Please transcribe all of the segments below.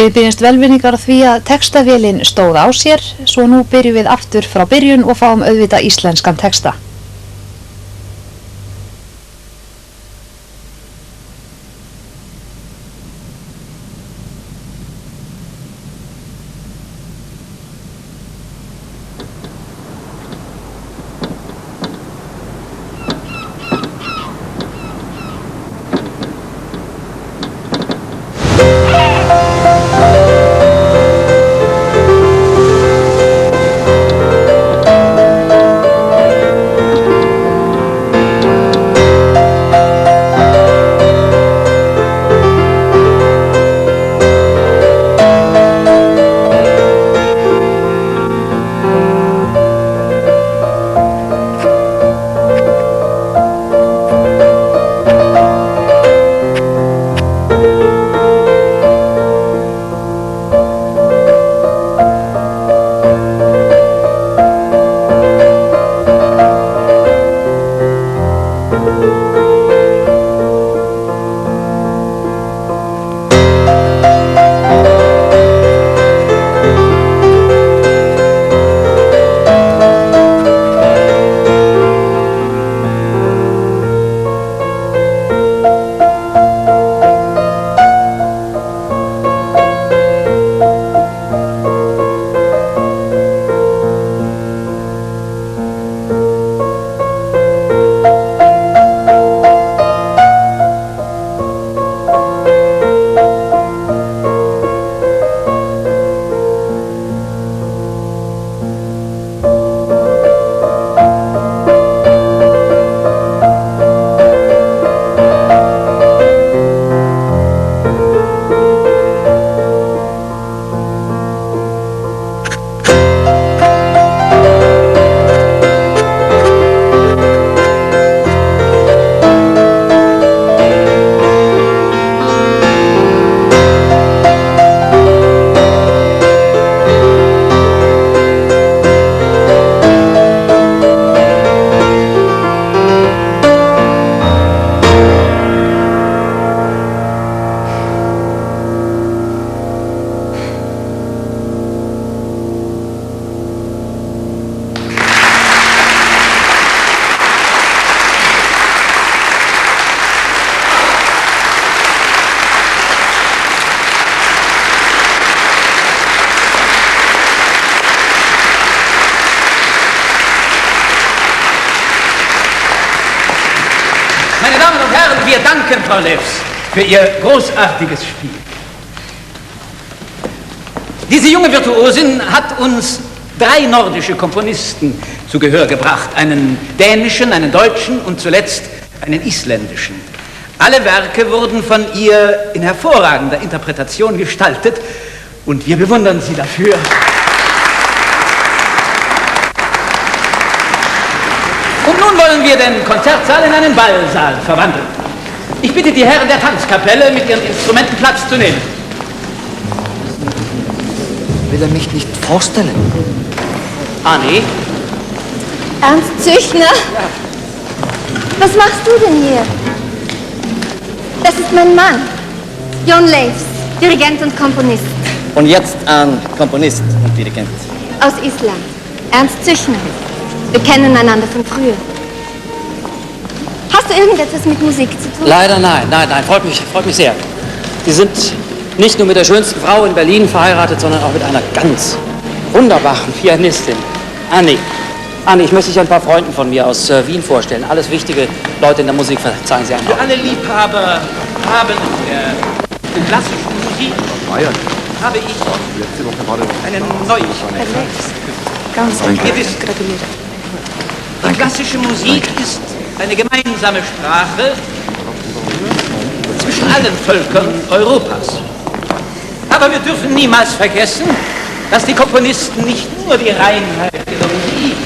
Við biðjumst velvirðingar á því að textavélin stóð á sér, svo nú byrjum við aftur frá byrjun og fáum auðvitað íslenskan texta. Wir danken Frau Lewes für ihr großartiges Spiel. Diese junge Virtuosin hat uns 3 nordische Komponisten zu Gehör gebracht. Einen dänischen, einen deutschen und zuletzt einen isländischen. Alle Werke wurden von ihr in hervorragender Interpretation gestaltet und wir bewundern sie dafür. Und nun wollen wir den Konzertsaal in einen Ballsaal verwandeln. Ich bitte die Herren der Tanzkapelle, mit ihren Instrumenten Platz zu nehmen. Will er mich nicht vorstellen? Anni? Ernst Züchner? Ja. Was machst du denn hier? Das ist mein Mann, Jon Leifs, Dirigent und Komponist. Und jetzt ein Komponist und Dirigent. Aus Island, Ernst Züchner. Wir kennen einander von früher. Hast du irgendetwas mit Musik zu tun? Leider nein. Freut mich sehr. Sie sind nicht nur mit der schönsten Frau in Berlin verheiratet, sondern auch mit einer ganz wunderbaren Pianistin, Anni. Anni, ich möchte dich ein paar Freunden von mir aus Wien vorstellen. Alles wichtige Leute in der Musik, verzeihen Sie einmal. Für alle Liebhaber haben der klassischen Musik habe ich eine Neuigkeit. Ganz Ihr wisst, die klassische Musik ist eine gemeinsame Sprache zwischen allen Völkern Europas. Aber wir dürfen niemals vergessen, dass die Komponisten nicht nur die Reinheit ihrer Musik,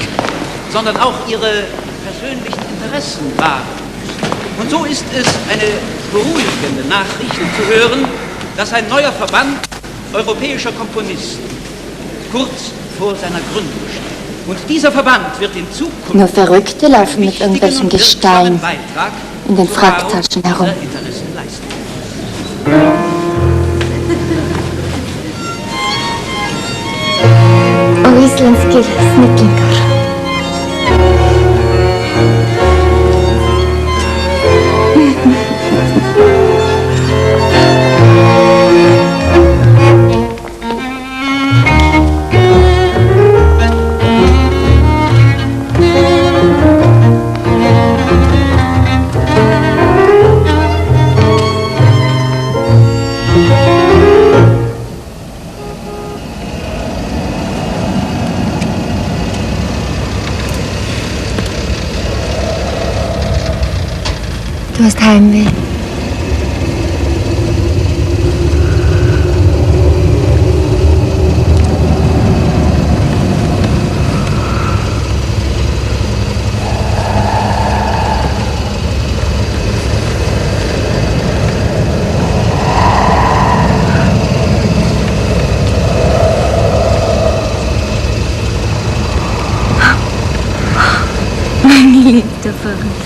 sondern auch ihre persönlichen Interessen wahren. Und so ist es eine beruhigende Nachricht zu hören, dass ein neuer Verband europäischer Komponisten kurz vor seiner Gründung steht. Und dieser Verband wird in Zukunft nur Verrückte laufen mit irgendwelchem Gestein in den Fracktaschen herum. Islandski snillingar. Du hast Heimweh. Mein geliebter Verrückter.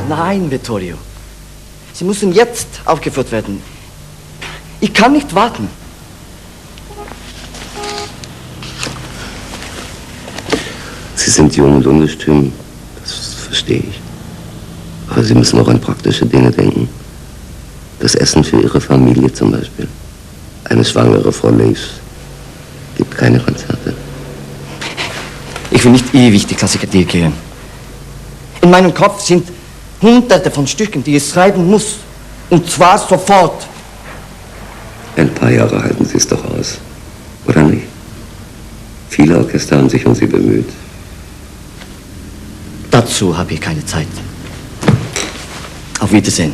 Nein, Vittorio. Sie müssen jetzt aufgeführt werden. Ich kann nicht warten. Sie sind jung und ungestüm, das verstehe ich. Aber Sie müssen auch an praktische Dinge denken. Das Essen für Ihre Familie zum Beispiel. Eine schwangere Frau Leaves gibt keine Konzerte. Ich will nicht ewig die Klassiker gehen. In meinem Kopf sind Hunderte von Stücken, die ich schreiben muss. Und zwar sofort. Ein paar Jahre halten Sie es doch aus. Oder nicht? Viele Orchester haben sich um Sie bemüht. Dazu habe ich keine Zeit. Auf Wiedersehen.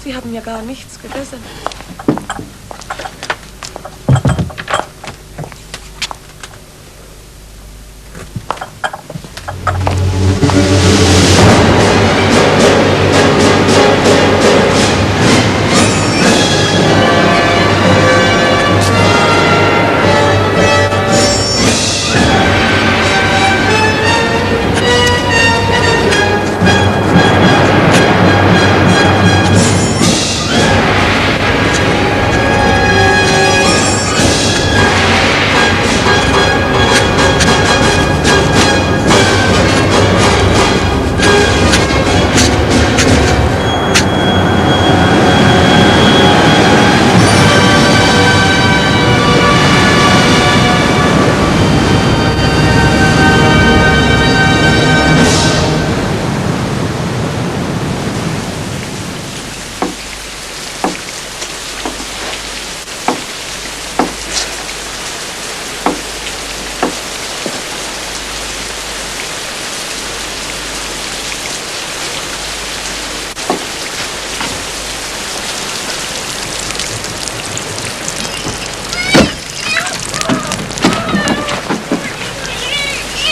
Sie haben ja gar nichts gegessen.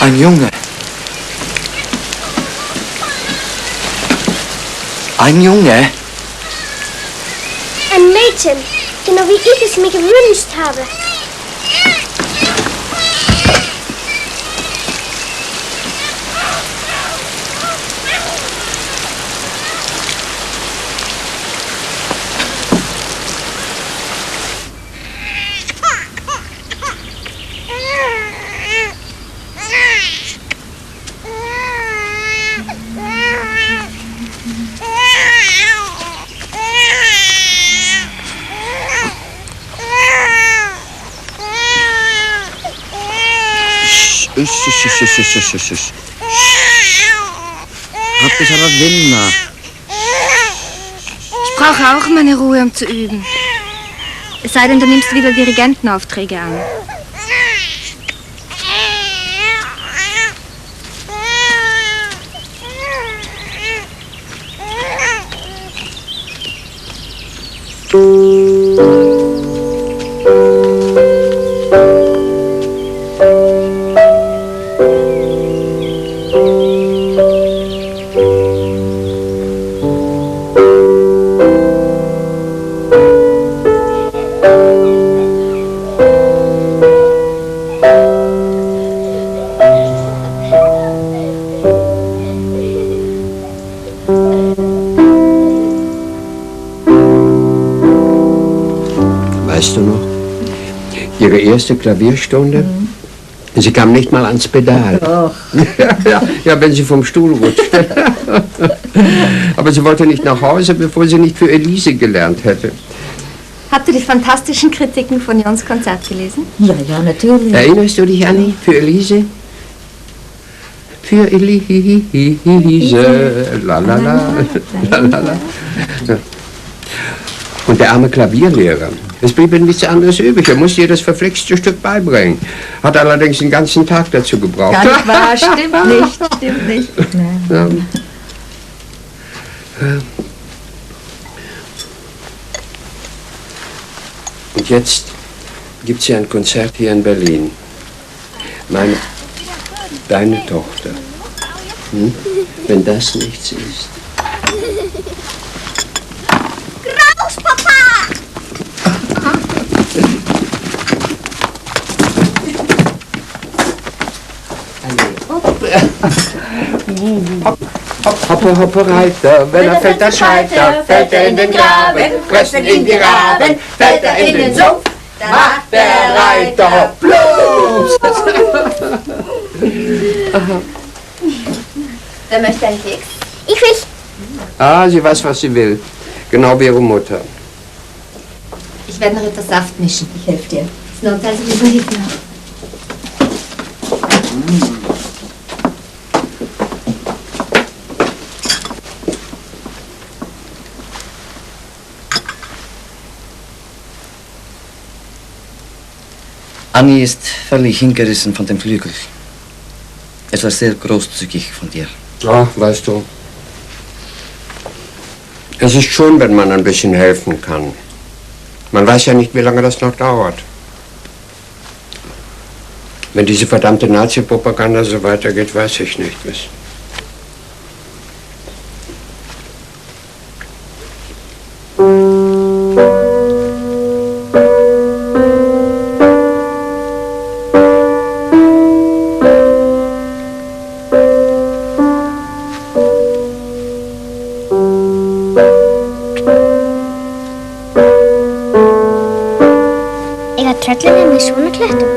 Ein Junge. Ein Junge? Ein Mädchen, genau wie ich es mir gewünscht habe. Habt ihr aber Winner? Ich brauche auch meine Ruhe, um zu üben. Es sei denn, du nimmst wieder Dirigentenaufträge an. Weißt du noch? Ihre erste Klavierstunde? Sie kam nicht mal ans Pedal. Ja, wenn sie vom Stuhl rutschte. Aber sie wollte nicht nach Hause, bevor sie nicht für Elise gelernt hätte. Habt ihr die fantastischen Kritiken von Jons Konzert gelesen? Ja, natürlich. Erinnerst du dich, Anni, für Elise? Für Elise, la la la, la la la. Ja. Und der arme Klavierlehrer. Es blieb ihm nichts anderes übrig. Er musste ihr das verflixte Stück beibringen. Hat allerdings den ganzen Tag dazu gebraucht. Gar nicht wahr, stimmt nicht. Nein. Ja. Und jetzt gibt es ja ein Konzert hier in Berlin. Deine Tochter. Wenn das nichts ist. Raus, Papa! Hoppe, hoppe, Reiter, wenn er fällt, dann schreit er, fällt er in den Graben, fressen ihn die Raben, fällt er in den Sumpf, dann macht der Reiter Blues. Wer möchte einen Keks? Ich will. Ah, sie weiß, was sie will. Genau wie ihre Mutter. Ich werde noch etwas Saft mischen. Ich helfe dir. Das Notfall sowieso hilft noch. Anni ist völlig hingerissen von dem Flügel. Es war sehr großzügig von dir. Ah, weißt du. Es ist schön, wenn man ein bisschen helfen kann. Man weiß ja nicht, wie lange das noch dauert. Wenn diese verdammte Nazi-Propaganda so weitergeht, weiß ich nicht. Eiga tröllin með svona klettum?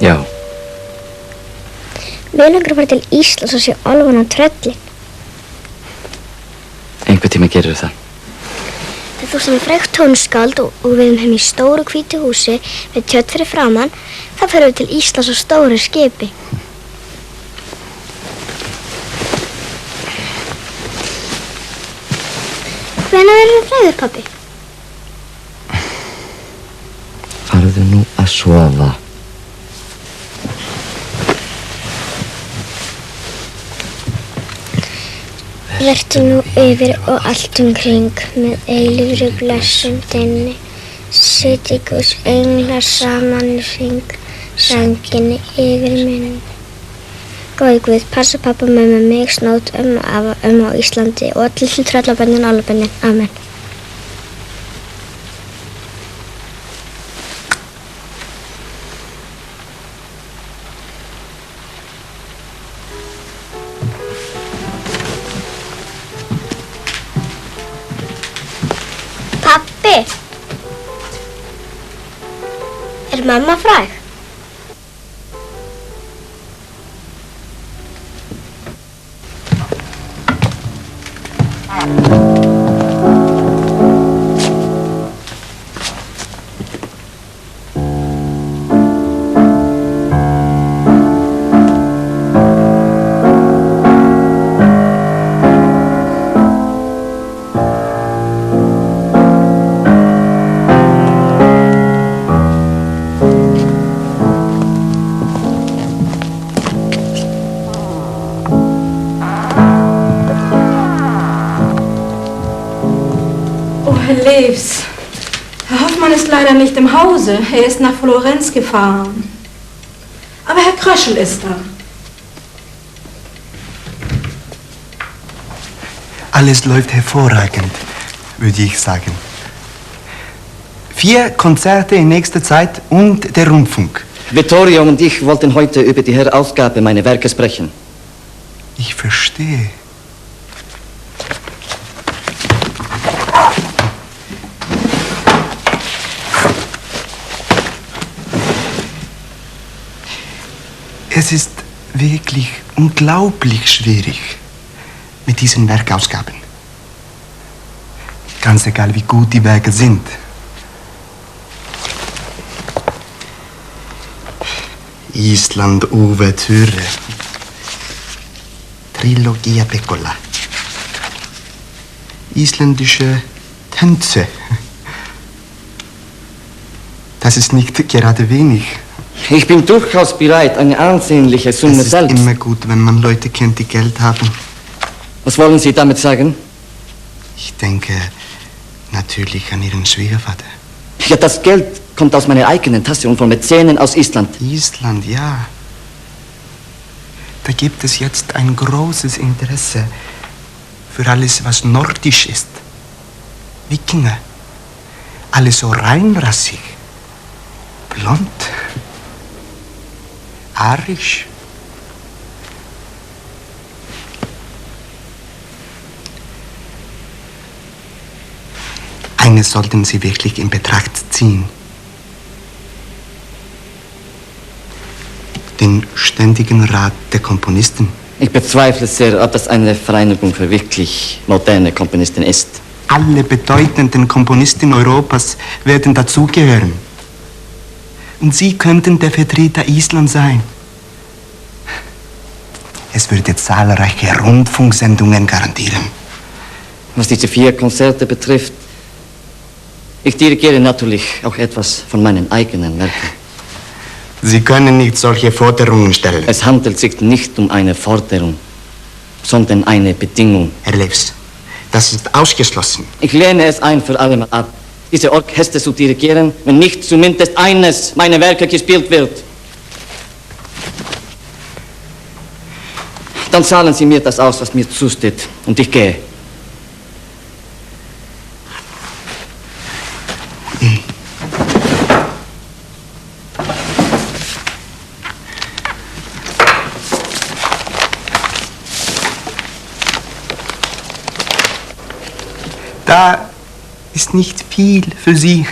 Já. Við langar að fara til Íslands og sjá álfan og tröllin. Einhver tíma gerir það. Þegar þú sem er frægt tónskáld og við erum heim í stóru hvítu húsi með tjörn fyrir framann, þá förum við til Íslands á stóru skipi. Hvenær verður þú frægur, pabbi? Farðu nú að sofa. Vertu nú yfir og allt umkring með eilífri blessun þinni. Sitji Guðs englar saman í hring, sænginni yfir minni. Góði Guð, passa pappa, mömmu, mig, Snót, afa, á Íslandi og öll tröllaböndin og álfaböndin. Amen. Pappi! Er mamma fræg? Leaves. Herr Hoffmann ist leider nicht im Hause. Er ist nach Florenz gefahren. Aber Herr Kröschel ist da. Alles läuft hervorragend, würde ich sagen. 4 Konzerte in nächster Zeit und der Rundfunk. Vittorio und ich wollten heute über die Herausgabe meiner Werke sprechen. Ich verstehe. Es ist wirklich unglaublich schwierig mit diesen Werkausgaben. Ganz egal, wie gut die Werke sind. Island Ouvertüre. Trilogia Pecola. Isländische Tänze. Das ist nicht gerade wenig. Ich bin durchaus bereit, eine ansehnliche Summe Es ist selbst. immer gut, wenn man Leute kennt, die Geld haben. Was wollen Sie damit sagen? Ich denke natürlich an Ihren Schwiegervater. Ja, das Geld kommt aus meiner eigenen Tasse und von Mäzenen aus Island. Island, ja. Da gibt es jetzt ein großes Interesse für alles, was nordisch ist. Wikinger. Alles so reinrassig. Blond. Arisch. Eines sollten Sie wirklich in Betracht ziehen. Den Ständigen Rat der Komponisten. Ich bezweifle sehr, ob das eine Vereinigung für wirklich moderne Komponisten ist. Alle bedeutenden Komponisten Europas werden dazugehören. Und Sie könnten der Vertreter Islands sein. Es würde zahlreiche Rundfunksendungen garantieren. Was diese 4 Konzerte betrifft, ich dirigiere natürlich auch etwas von meinen eigenen Werken. Sie können nicht solche Forderungen stellen. Es handelt sich nicht um eine Forderung, sondern eine Bedingung. Herr Lews, das ist ausgeschlossen. Ich lehne es ein für alle Mal ab, diese Orchester zu dirigieren, wenn nicht zumindest eines meiner Werke gespielt wird. Dann zahlen Sie mir das aus, was mir zusteht, und ich gehe. Da ist nicht viel für Sie.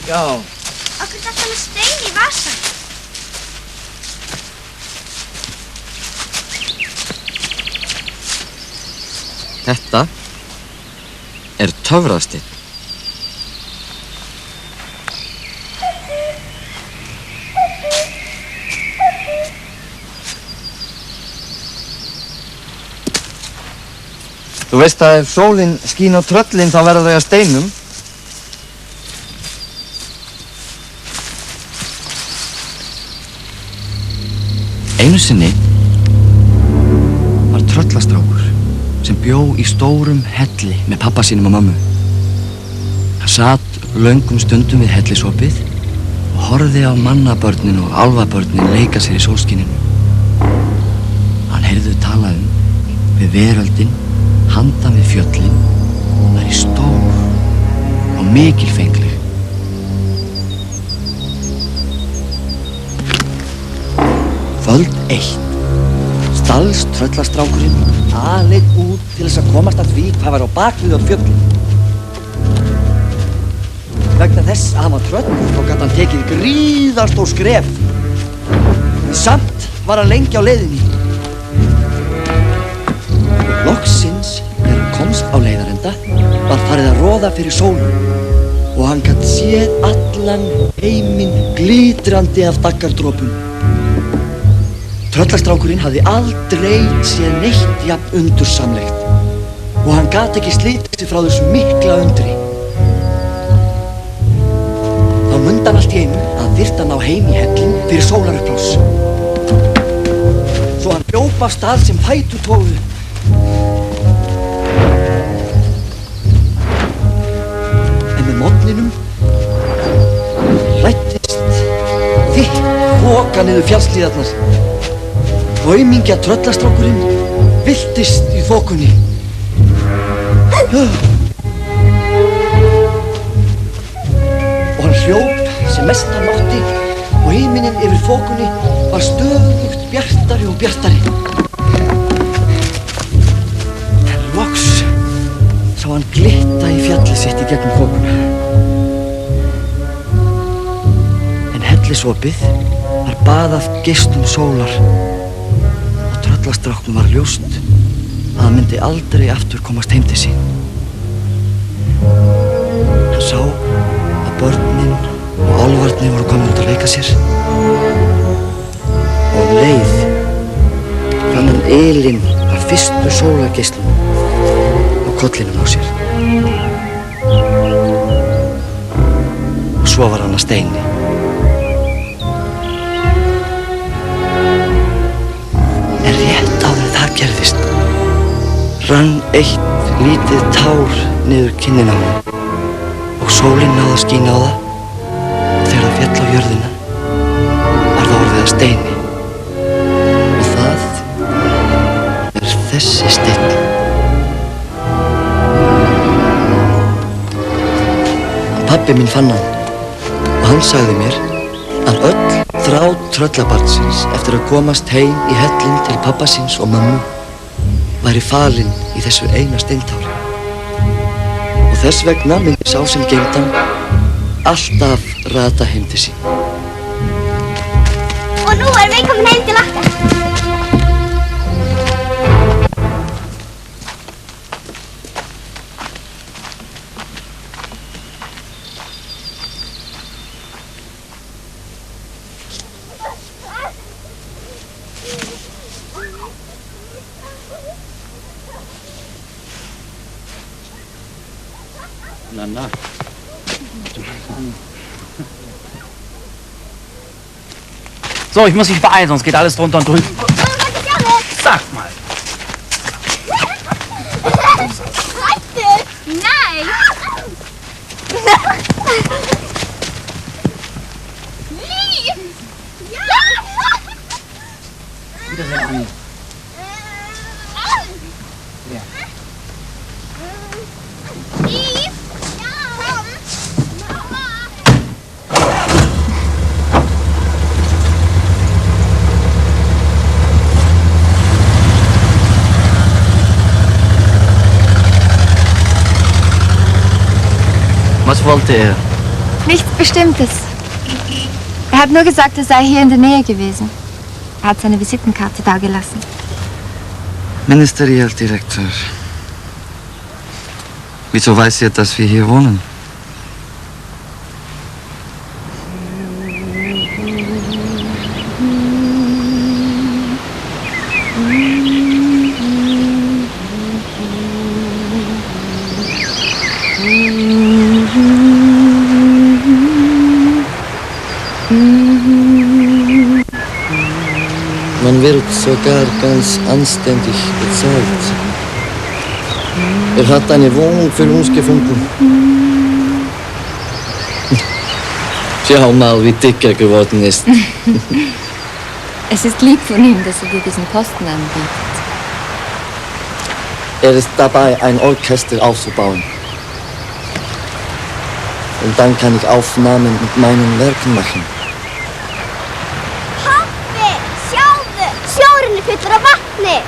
Já. Okkur er þetta með stein í vasan. Þetta er töfrasteinn. Þú veist að ef sólin skín á tröllin þá verða þau að steinum. Einu sinni var tröllastrákur sem bjó í stórum helli með pappa sínum og mömmu. Hann sat löngum stundum við hellisopið og horfði á mannabörnin og álfabörnin leika sér í sólskininu. Hann heyrði tala við veröldin, handan við fjöllin, væri stór og mikilfengleg. Kvöld 1 stalst tröllastrákurinn aleinn út til þess að komast að því hvað var á bakvið á fjöllum. Vegna þess að hann var tröll þá gat hann tekið gríðarstór skref. Samt var hann lengi á leiðinni. Loksins, þegar hann komst á leiðarenda, var farið að roða fyrir sólum og hann gat séð allan heiminn glitrandi af daggardropum. Tröllastrákurinn hafði aldrei séð neitt jafn undursamlegt og hann gat ekki slitið sig frá þessu mikla undri. Þá mundi hann allt í einu að hann þyrfti að ná heim í hellinn fyrir sólarupprás. Svo hann hljóp af stað sem fætur toguðu. En með morgninum læddist þykk þoka niður fjallshlíðarnar. Aumingja tröllastrákurinn villtist í þokunni. Og hann hljóp sem mest hann mátti og himinninn yfir þokunni var stöðugt bjartari og bjartari. En loks sá hann glitta í fjallið sitt í gegnum þokuna. En hellisopið var baðað geislum sólar. Tröllastráknum var ljóst að hann myndi aldrei aftur komast heim til sín. Hann sá að börnin og álfarnir voru komin út að leika sér og leið fann hann ylinn af fyrstu sólargeislum á kollinum á sér. Og svo var hann að steini. Gerðist. Rann eitt lítið tár niður kinnina á honum og sólin náði að skína á það og þegar það féll á jörðina var það orðið að steini og það þessi steinn. Pabbi minn fann hann og hann sagði mér að öll þrá tröllabarnsins eftir að komast heim í hellinn til pabba síns og mömmu væri falinn í þessu eina steintári. Og þess vegna myndi sá sem geymdi hann alltaf rata heim til sín. Og nú erum við komin heim til okkar. Na. So, ich muss mich beeilen, sonst geht alles drunter und drüber. Sag mal. Nein! Lieb! Ja! Wiedersehen, Anni. Ja. Lieb! Was wollte er? Nichts Bestimmtes. Er hat nur gesagt, er sei hier in der Nähe gewesen. Er hat seine Visitenkarte dagelassen. Ministerialdirektor. Wieso weiß er, dass wir hier wohnen? Man wird sogar ganz anständig bezahlt. Er hat eine Wohnung für uns gefunden. Schau mal, wie dick er geworden ist. Es ist lieb von ihm, dass er dir diesen Posten anbietet. Er ist dabei, ein Orchester aufzubauen. Und dann kann ich Aufnahmen mit meinen Werken machen. Pabbi, sjáðu! Sjórinn er fullur af vatni!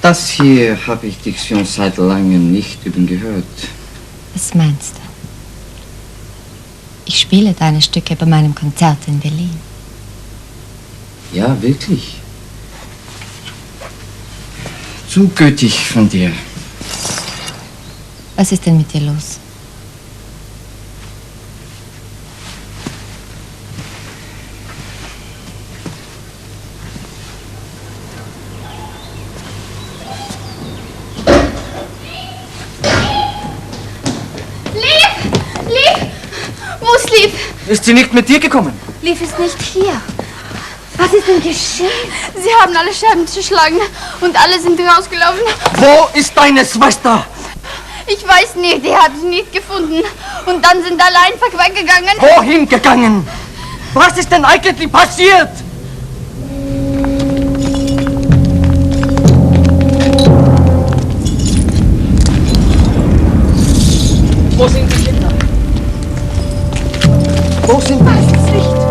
Das hier habe ich dich schon seit langem nicht üben gehört. Was meinst du? Ich spiele deine Stücke bei meinem Konzert in Berlin. Ja, wirklich. Zu gütig von dir. Was ist denn mit dir los? Ist sie nicht mit dir gekommen? Liv ist nicht hier. Was ist denn geschehen? Sie haben alle Scheiben zerschlagen und alle sind rausgelaufen. Wo ist deine Schwester? Ich weiß nicht, die hat sie nicht gefunden. Und dann sind alle einfach weggegangen. Wohin gegangen? Was ist denn eigentlich passiert? Wo sind die Kinder? Wo sind die? Ich weiß es nicht.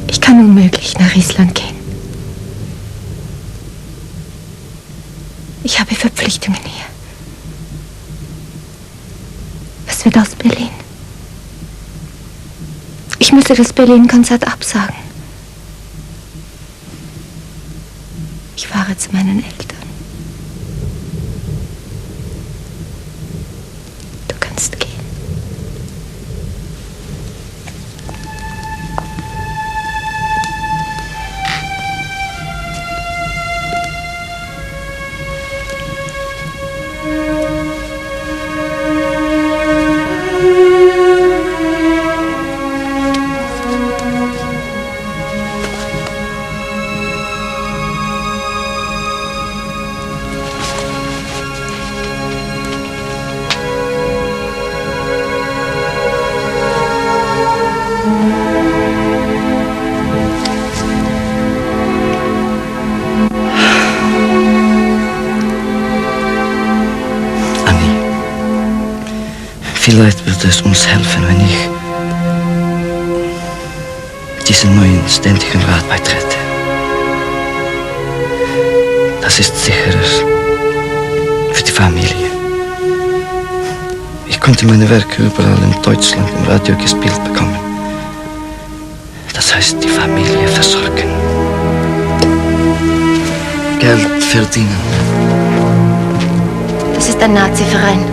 Ich kann unmöglich nach Island gehen. Ich habe Verpflichtungen hier. Was wird aus Berlin? Ich müsste das Berlin-Konzert absagen. Ich fahre zu meinen Eltern. Du kannst gehen. Vielleicht wird es uns helfen, wenn ich diesen neuen ständigen Rat beitrete. Das ist sicherer für die Familie. Ich konnte meine Werke überall in Deutschland im Radio gespielt bekommen. Das heißt, die Familie versorgen. Geld verdienen. Das ist ein Nazi-Verein.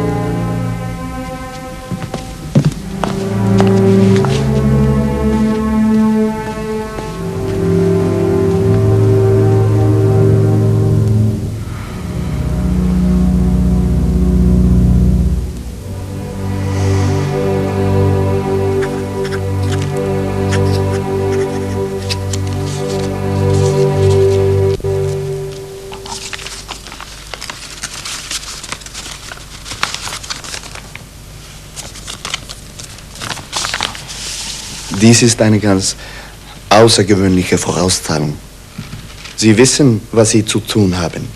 Dies ist eine ganz außergewöhnliche Vorauszahlung. Sie wissen, was Sie zu tun haben.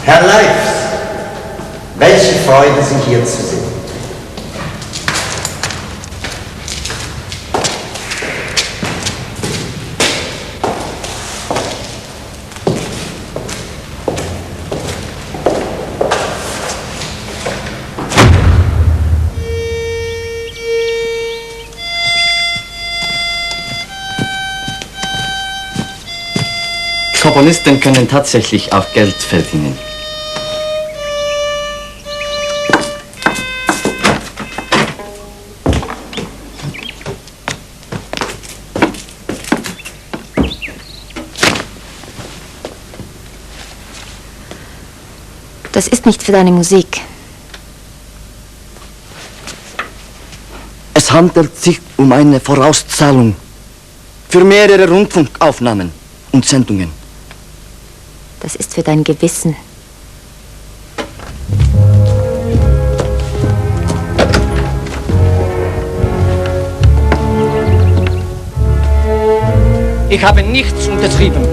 Herr Leifs, welche Freude, Sie hier zu sehen. Komponisten können tatsächlich auch Geld verdienen. Das ist nicht für deine Musik. Es handelt sich um eine Vorauszahlung für mehrere Rundfunkaufnahmen und Sendungen. Das ist für dein Gewissen. Ich habe nichts unterschrieben.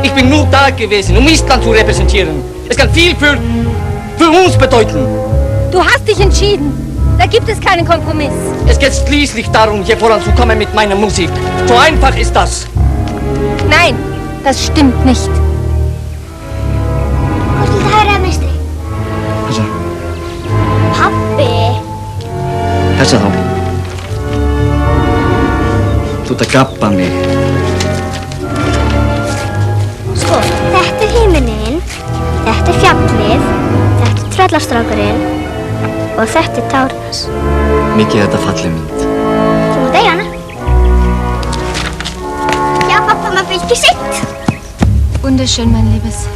Ich bin nur da gewesen, um Island zu repräsentieren. Es kann viel für uns bedeuten. Du hast dich entschieden. Da gibt es keinen Kompromiss. Es geht schließlich darum, hier voranzukommen mit meiner Musik. So einfach ist das. Nein, das stimmt nicht. Also, Pappi. hörst du auf? Þú ert að gabba mig. Sko, þetta er himinninn, þetta er fjallið, þetta er tröllastrákurinn og þetta er Tárnas. Mikið þetta falleg mynd. Þú mátt eiga hana. Ja, Papa, man will geschickt. Wunderschön, mein Liebes.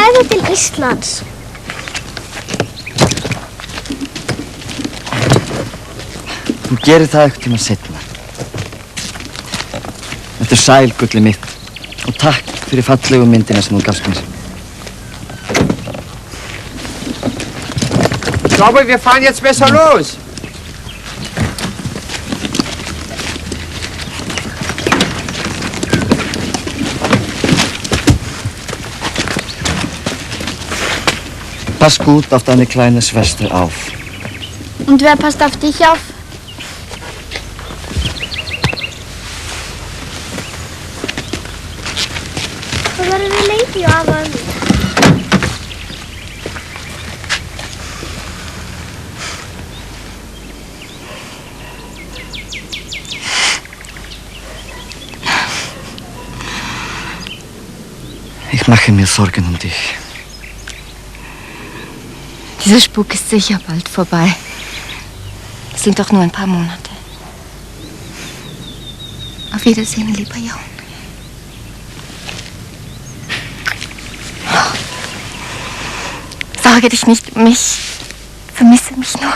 ferðu til Íslands? Þú gerir það eitthvað tíma seinna. Þetta sæl, gullið mitt. Og takk fyrir fallegu myndina sem þú gafst mér. Ich glaube, wir fahren jetzt besser los. Pass gut auf deine kleine Schwester auf. Und wer passt auf dich auf? Hvað verðum við lengi á afa? Ich mache mir Sorgen um dich. Dieser Spuk ist sicher bald vorbei. Es sind doch nur ein paar Monate. Auf Wiedersehen, lieber Jon. Sorge dich nicht um mich. Vermisse mich nur.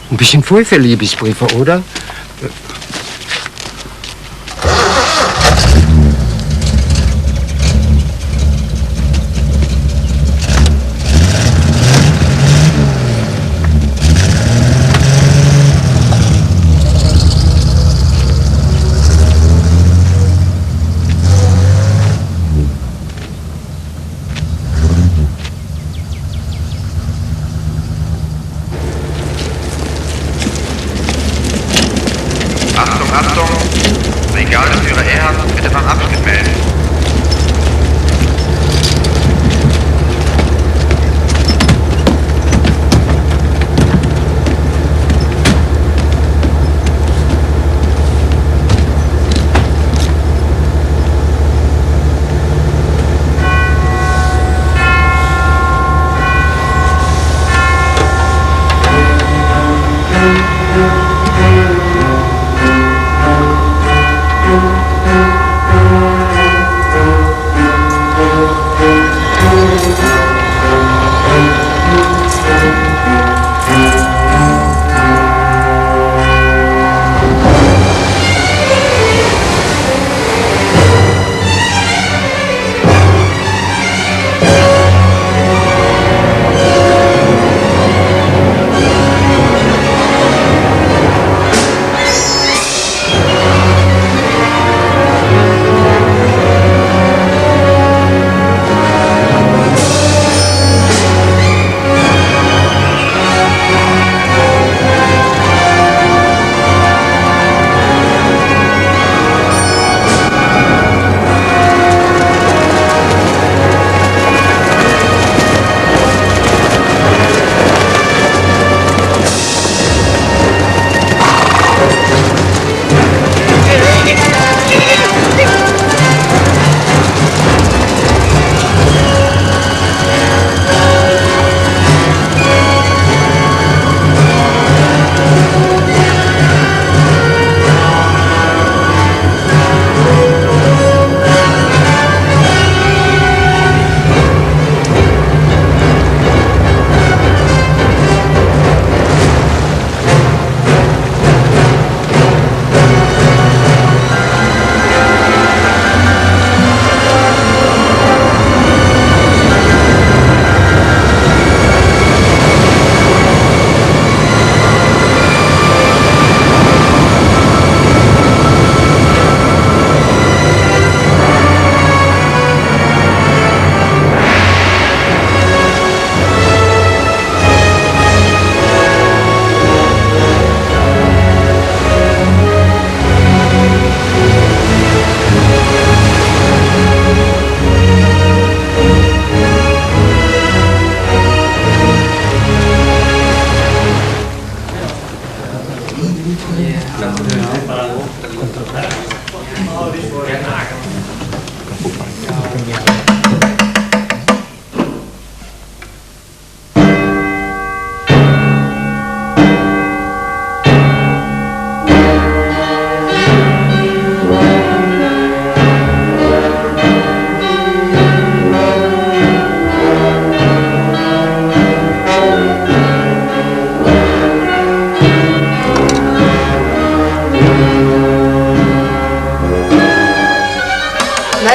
Ein bisschen früh für Liebesbriefe, oder? Brigadeführer Erhard, bitte beim Abschnitt melden.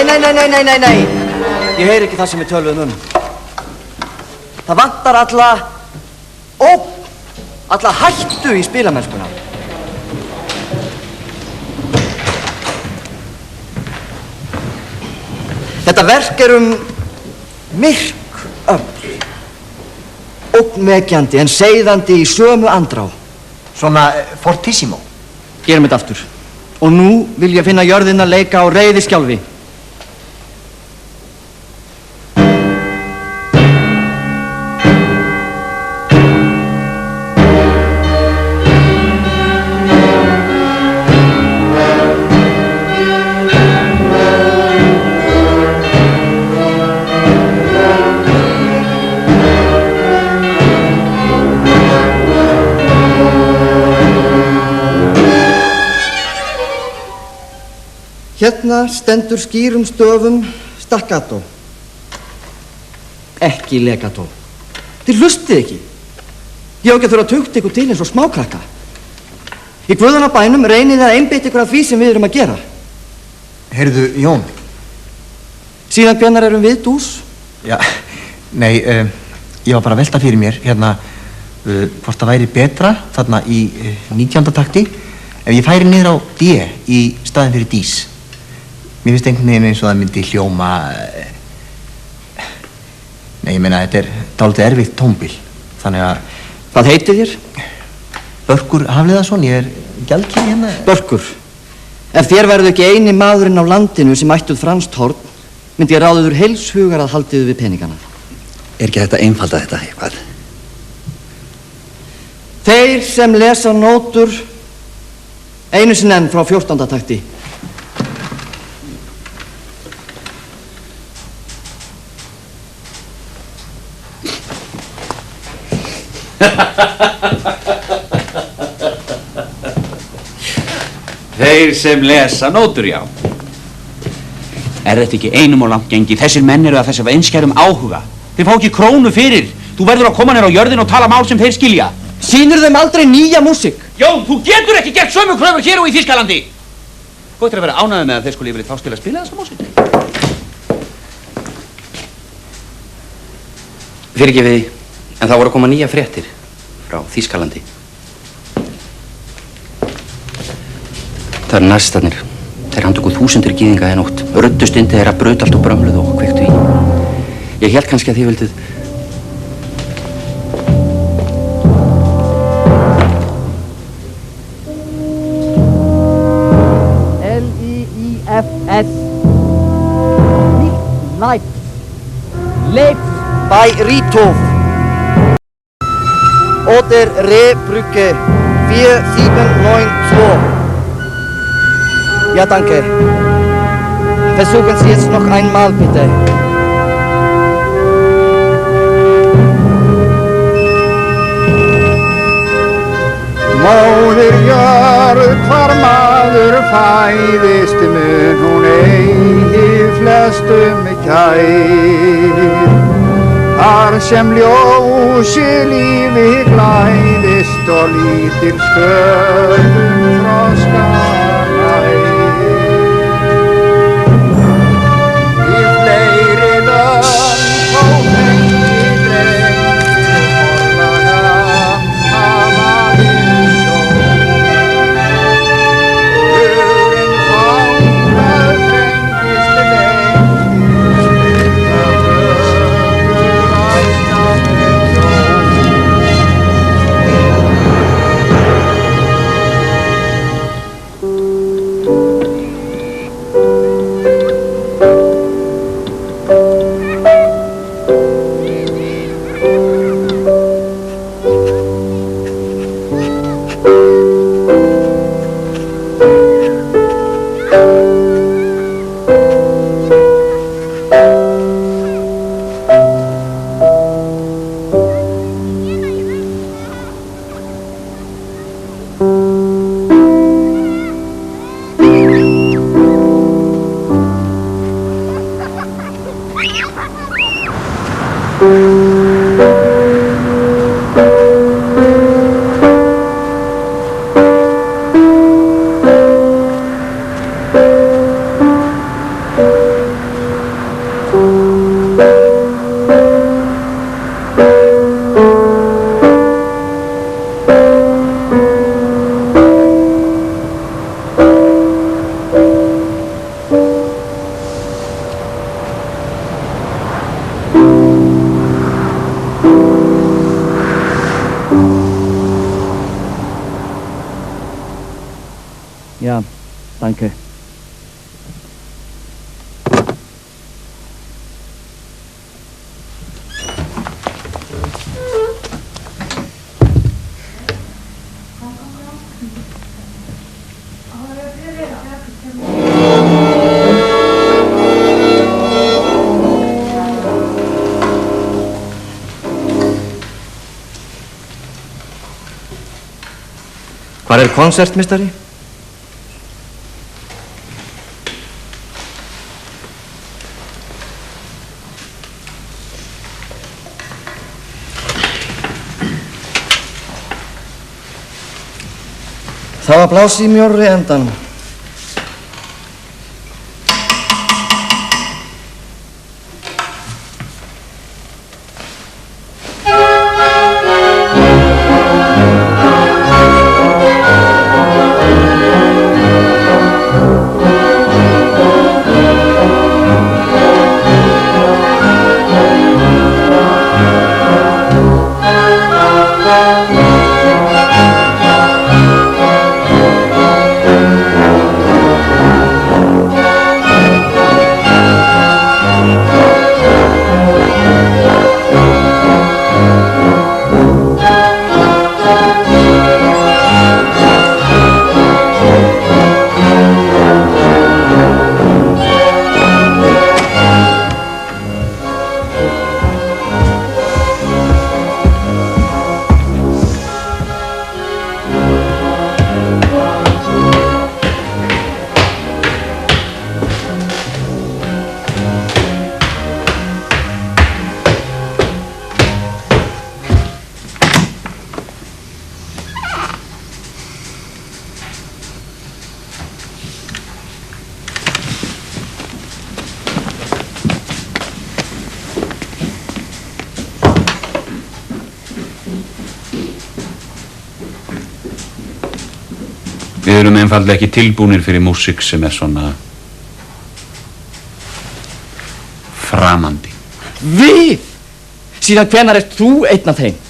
Nei. Ég heyri ekki það sem við töluðum Það vantar alla hættu í spilamennskuna. Þetta verk myrk öfl, ógnvekjandi en seiðandi í sömu andrá. Svona fortissimo. Gerum þetta aftur. Og nú vil ég finna jörðina leika á reiðiskjálfi. Hérna stendur skýrum stöfum staccato. Ekki legato. Þið hlustið ekki. Ég á ekki að þurfa að tukta ykkur til eins og smákrakka. Í guðanna bænum reynið að einbeita ykkur að því sem við erum að gera. Heyrðu, Jón. Síðan hvenær erum við dús? Já, nei, ég var bara að velta fyrir mér, hérna, hvort það væri betra þarna í 19. takti ef ég færi niður á D í staðin fyrir dís. Mér finnst einhvern veginn eins og það myndi hljóma... Nei, ég meina, þetta dálítið erfitt tónbil. Þannig að... Hvað heitið þér? Börkur Hafliðason, ég gjaldkynni hérna... Börkur. Ef þér verðu ekki eini maðurinn á landinu sem ættuð franskt horn, myndi ég ráða þér heils hugar að haldiðu við peningana. Ekki þetta einfalda þetta eitthvað? Þeir sem lesa nótur einu sinni enn frá 14. takti. Þeir sem lesa nótur, já. Þetta ekki einum og langt gengi? Þessir menn eru að þess að einskærum áhuga. Þeir fá ekki krónu fyrir. Þú verður að koma nér á jörðin og tala mál sem þeir skilja. Sýnir þeim aldrei nýja músík? Jón, þú getur ekki gert sömu kröfur hér og í Þýskalandi. Gott að vera ánægður með að þeir skuli yfirleitt fást til að spila þessa músík. Fyrirgefiði, en það voru að koma nýja fréttir frá Þýskalandi. Það eru næstarnir. Þeir handtöku þúsundir gyðinga í nótt. Ruddust inn þeirra brautalt og brömluð og kveiktu í. Ég hélt kannski að þið vildið... L-I-I-F-S Nicht Leibs. Leibs bei Riedhof. Oder Rehbrücke 4792. Ja, danke. Versuchen Sie jetzt noch einmal, bitte. Móðir jörð hvar maður fæðist mun hún eigi flestum kær. Þar sem ljósi lífi glæðist og lítil sköpun þroska. Ja, danke. Hvar konsertmeistari? Það var blásið í mjórri endan. Við erum einfaldlega ekki tilbúnir fyrir músík sem er svona framandi. Við? Síðan hvenær ert þú einn af þeim?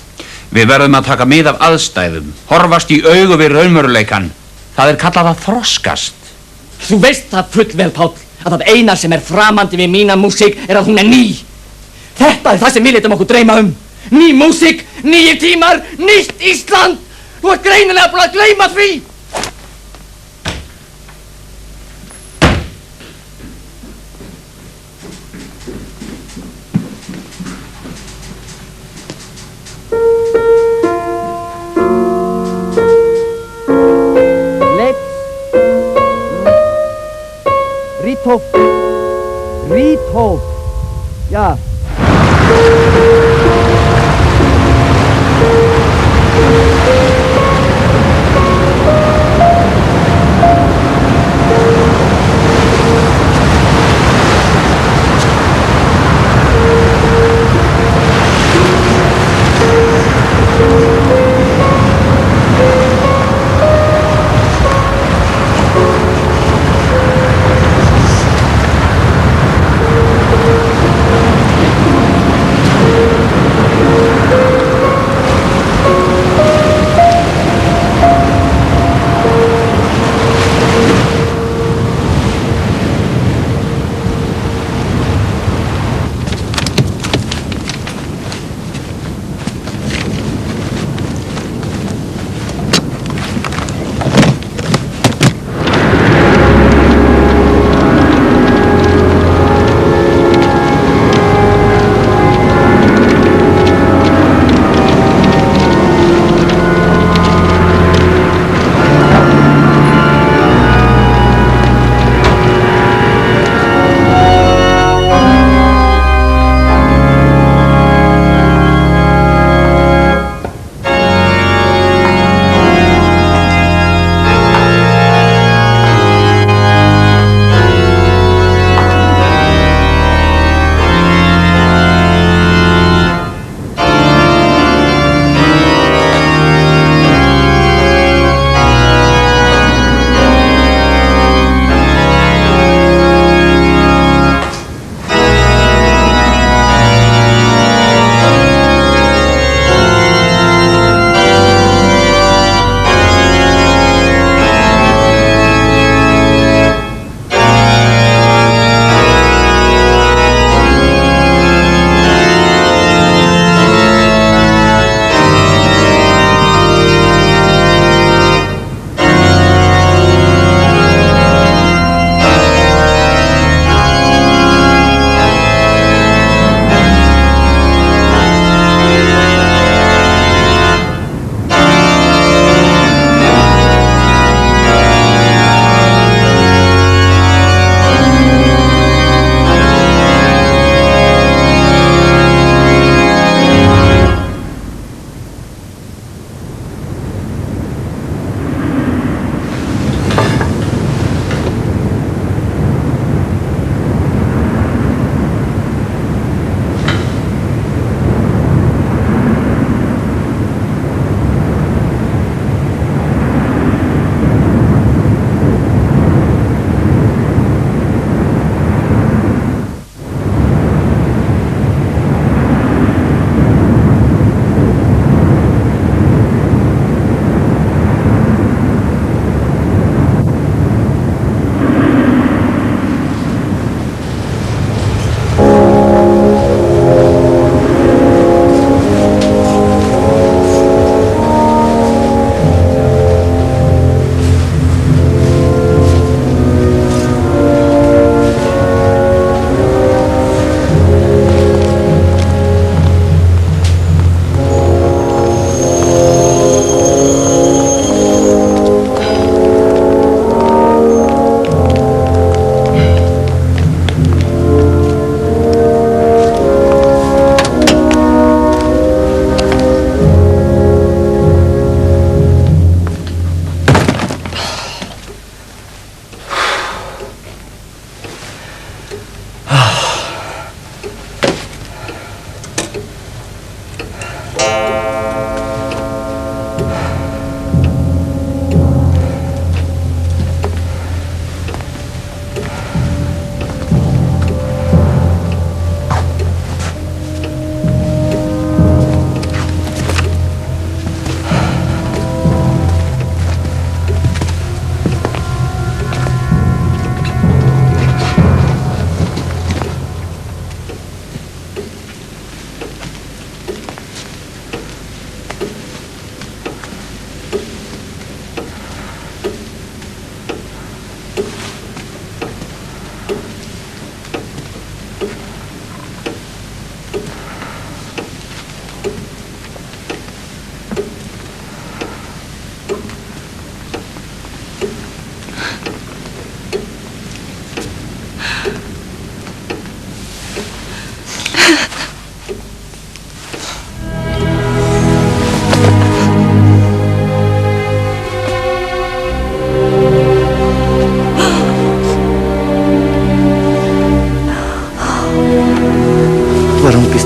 Við verðum að taka mið af aðstæðum, horfast í augu við raunveruleikann. Það er kallað að þroskast. Þú veist það fullvel, Páll, að það eina sem er framandi við mína músík er að hún er ný. Þetta er það sem við letum okkur dreyma um. Ný músík, nýjir tímar, nýtt Ísland. Þú ert greinilega búin að gleyma því. Riedhof. Ja.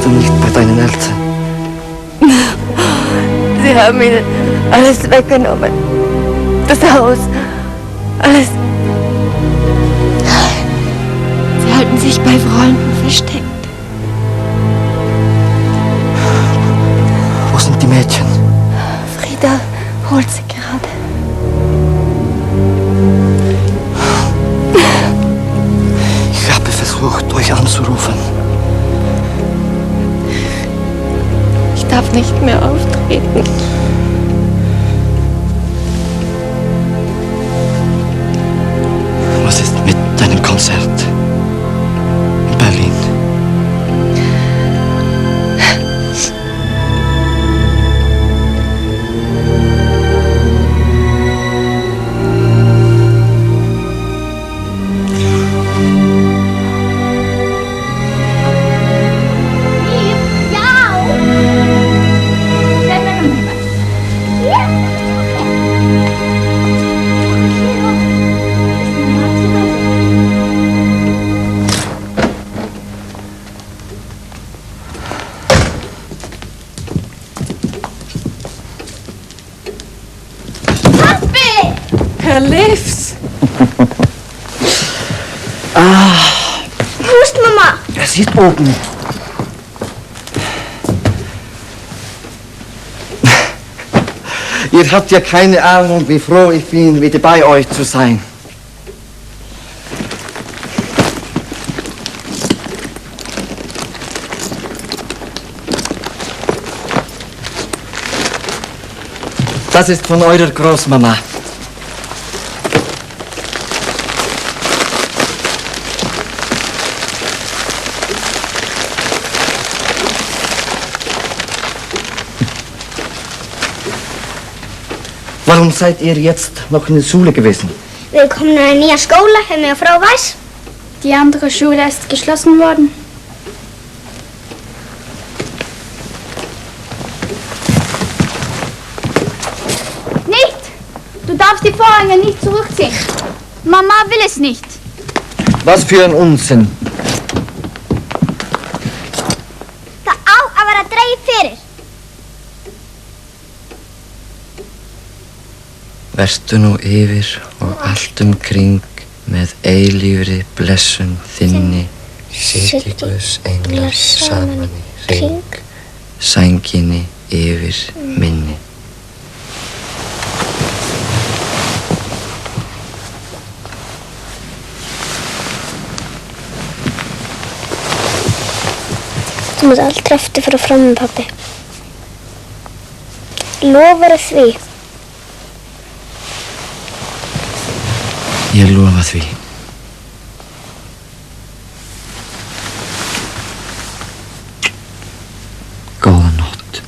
du nicht bei deinen Eltern? Sie haben ihnen alles weggenommen. Das Haus, alles. Sie halten sich bei Freunden versteckt. Wo sind die Mädchen? Frieda holt sie gerade. Ich habe versucht, euch anzurufen. Ich darf nicht mehr auftreten. Was ist mit deinem Konzert in Berlin? Herr Lews. Wo ist Mama? Sie ist oben. Ihr habt ja keine Ahnung, wie froh ich bin, wieder bei euch zu sein. Das ist von eurer Großmama. Warum seid ihr jetzt noch in der Schule gewesen? Wir kommen in eine neue Schule, wenn meine Frau weiß. Die andere Schule ist geschlossen worden. Nicht! Du darfst die Vorhänge nicht zurückziehen. Mama will es nicht. Was für ein Unsinn. Da auch, aber da drei Vierer. Vertu nú yfir og allt kring með eilífri blessun þinni, sitji Guðs englar saman í hring, sænginni yfir minni. Du musst aldrei aftur fara fram, pabbi. Lofar því. Ég lofa því. Góða nótt.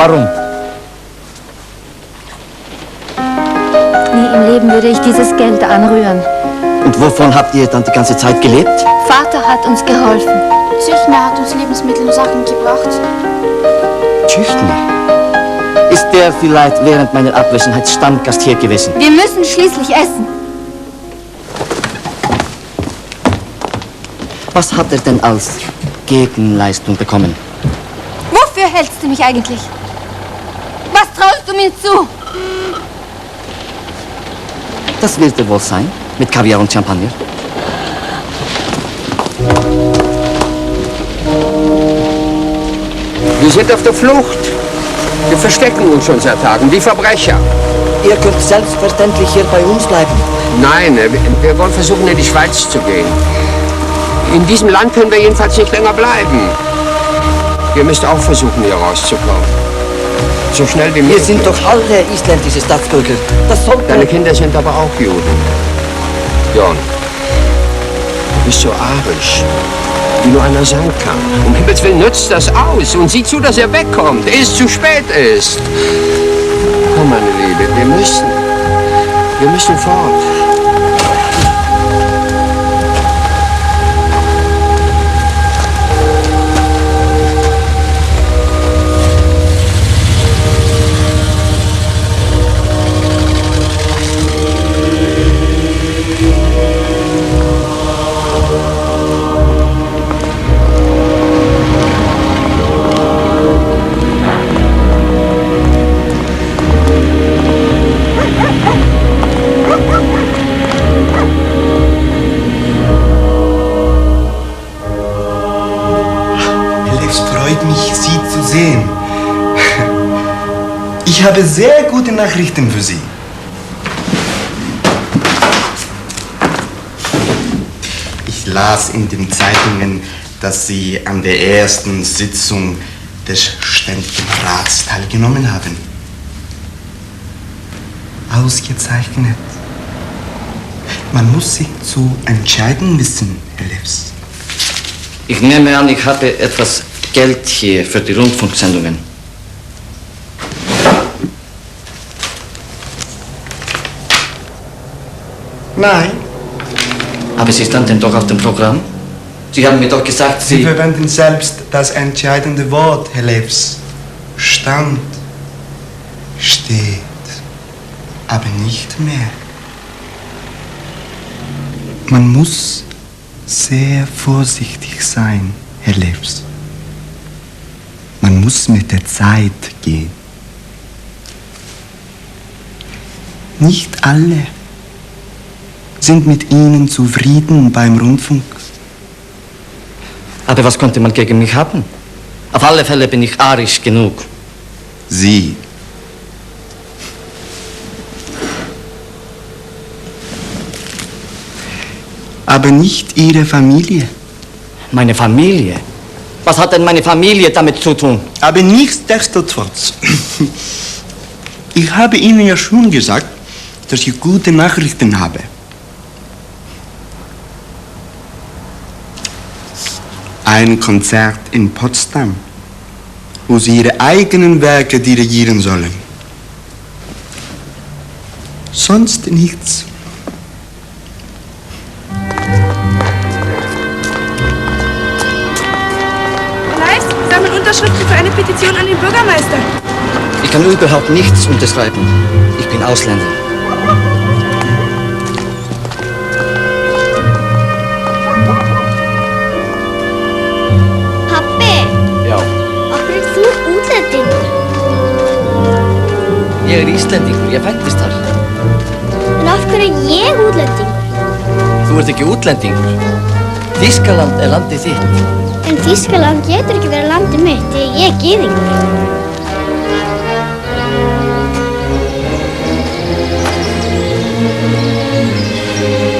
Warum? Nie im Leben würde ich dieses Geld anrühren. Und wovon habt ihr dann die ganze Zeit gelebt? Vater hat uns geholfen. Züchner hat uns Lebensmittel und Sachen gebracht. Tschüchtner. Ist der vielleicht während meiner Abwesenheit Stammgast hier gewesen? Wir müssen schließlich essen. Was hat er denn als Gegenleistung bekommen? Wofür hältst du mich eigentlich? Was traust du mir zu? Das wird er wohl sein, mit Kaviar und Champagner. Wir sind auf der Flucht. Wir verstecken uns schon seit Tagen, wie Verbrecher. Ihr könnt selbstverständlich hier bei uns bleiben. Nein, wir wollen versuchen, in die Schweiz zu gehen. In diesem Land können wir jedenfalls nicht länger bleiben. Ihr müsst auch versuchen, hier rauszukommen. So schnell wie möglich. Wir sind doch alle isländische Staatsbürger. Das sollte... Deine Kinder sind aber auch Juden. Jon, du bist so arisch, wie nur einer sein kann. Um Himmels Willen, nützt das aus und sieh zu, dass er wegkommt, ehe es zu spät ist. Komm, meine Liebe, wir müssen fort. Ich habe sehr gute Nachrichten für Sie. Ich las in den Zeitungen, dass Sie an der ersten Sitzung des Ständigen Rats teilgenommen haben. Ausgezeichnet. Man muss sich zu entscheiden wissen, Herr Levs. Ich nehme an, ich habe etwas Geld hier für die Rundfunksendungen. Nein. Aber Sie standen doch auf dem Programm. Sie haben mir doch gesagt, Sie verwenden selbst das entscheidende Wort, Herr Levs. Stand. Steht. Aber nicht mehr. Man muss sehr vorsichtig sein, Herr Levs. Man muss mit der Zeit gehen. Nicht alle sind mit Ihnen zufrieden beim Rundfunk. Aber was konnte man gegen mich haben? Auf alle Fälle bin ich arisch genug. Sie. Aber nicht Ihre Familie. Meine Familie? Was hat denn meine Familie damit zu tun? Aber nichtsdestotrotz. Ich habe Ihnen ja schon gesagt, dass ich gute Nachrichten habe. Ein Konzert in Potsdam, wo Sie Ihre eigenen Werke dirigieren sollen. Sonst nichts. Leifs, wir sammeln Unterschriften für eine Petition an den Bürgermeister. Ich kann überhaupt nichts unterschreiben. Ich bin Ausländer. Ég Íslendingur, ég fættist þar. En af hverju er ég útlendingur? Þú ert ekki útlendingur. Þýskaland er landið þitt. En Þýskaland getur ekki verið landið mitt, því ég er gyðingur.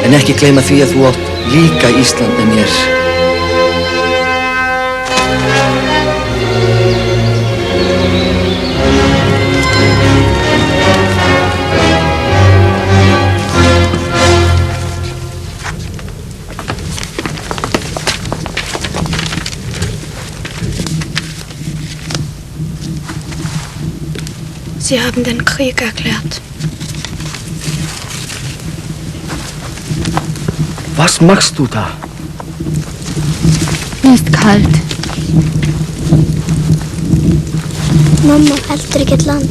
En ekki gleyma því að þú átt líka Ísland með mér. Sie haben den Krieg erklärt. Was machst du da? Mir ist kalt. Mamma heldur ekkert land.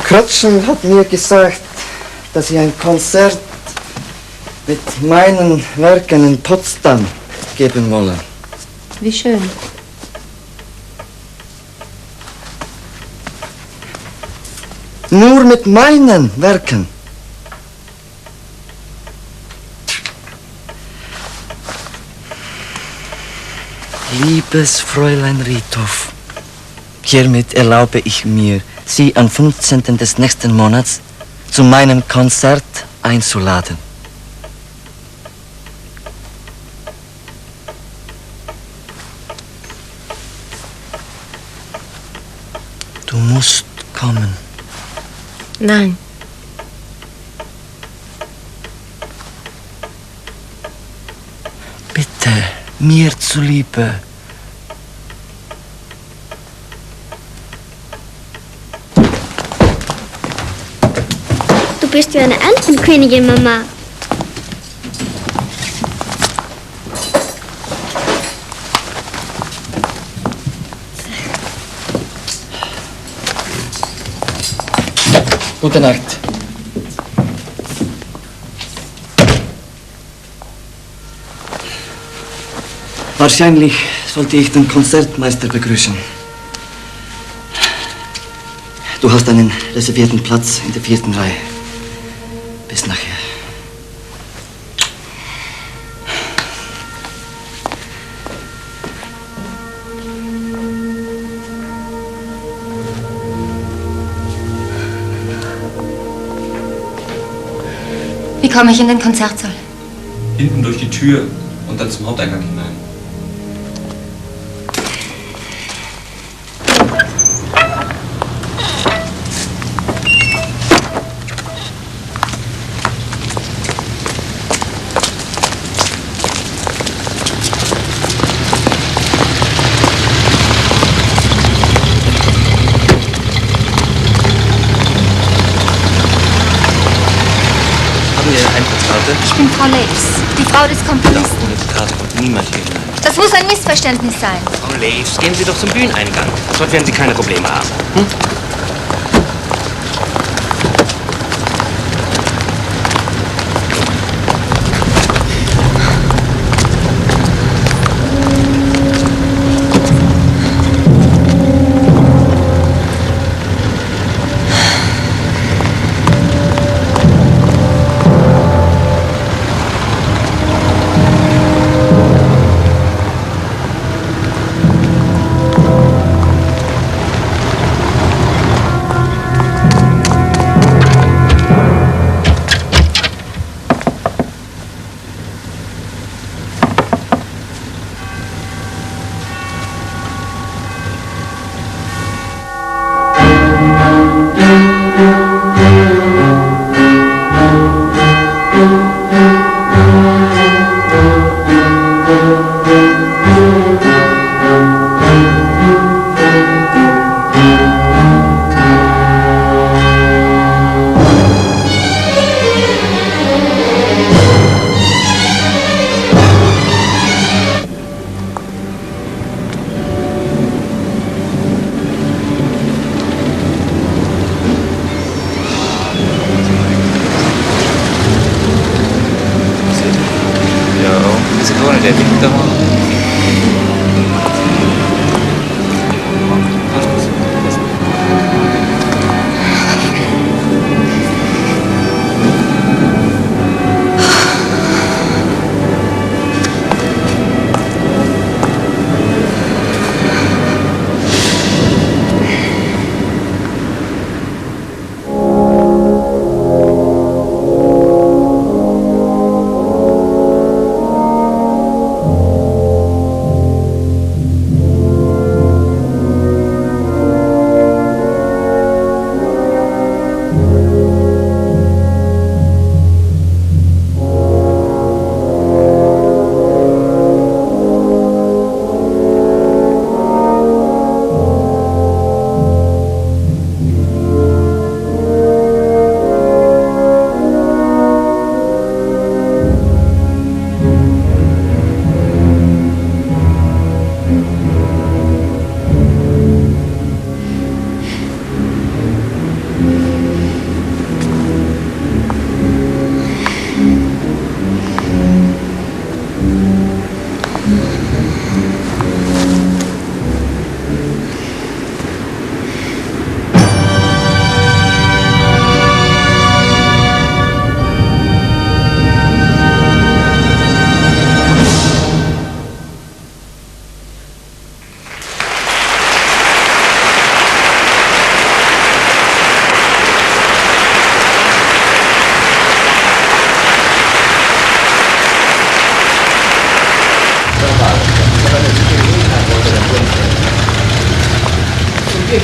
Krötchen hat mir gesagt, dass Sie ein Konzert mit meinen Werken in Potsdam geben wollen. Wie schön. Nur mit meinen Werken. Liebes Fräulein Riethoff, hiermit erlaube ich mir, Sie am 15. des nächsten Monats zu meinem Konzert einzuladen. Du musst kommen. Nein. Bitte, mir zuliebe. Du bist wie eine Entenkönigin, Mama. Gute Nacht. Wahrscheinlich sollte ich den Konzertmeister begrüßen. Du hast einen reservierten Platz in der 4. Reihe. Bis nachher. Wie komme ich in den Konzertsaal? Hinten durch die Tür und dann zum Haupteingang hinein. Ich bin Frau Leifs, die Frau des Komponisten. Ohne Karte kommt niemand hier hinein. Das muss ein Missverständnis sein. Frau Leifs, gehen Sie doch zum Bühneneingang. Dort werden Sie keine Probleme haben. Hm?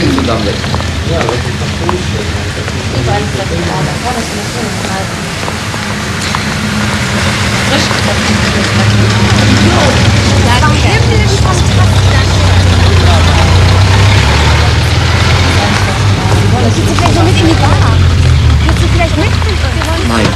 Kaffee zusammen weg. Ja, richtig. Überall ist das egal. Da vorne ist eine schöne Kneipe. Frisch. Ja, himmlisch Geht sie vielleicht noch mit in die Bar? Geht sie vielleicht mit? Nein.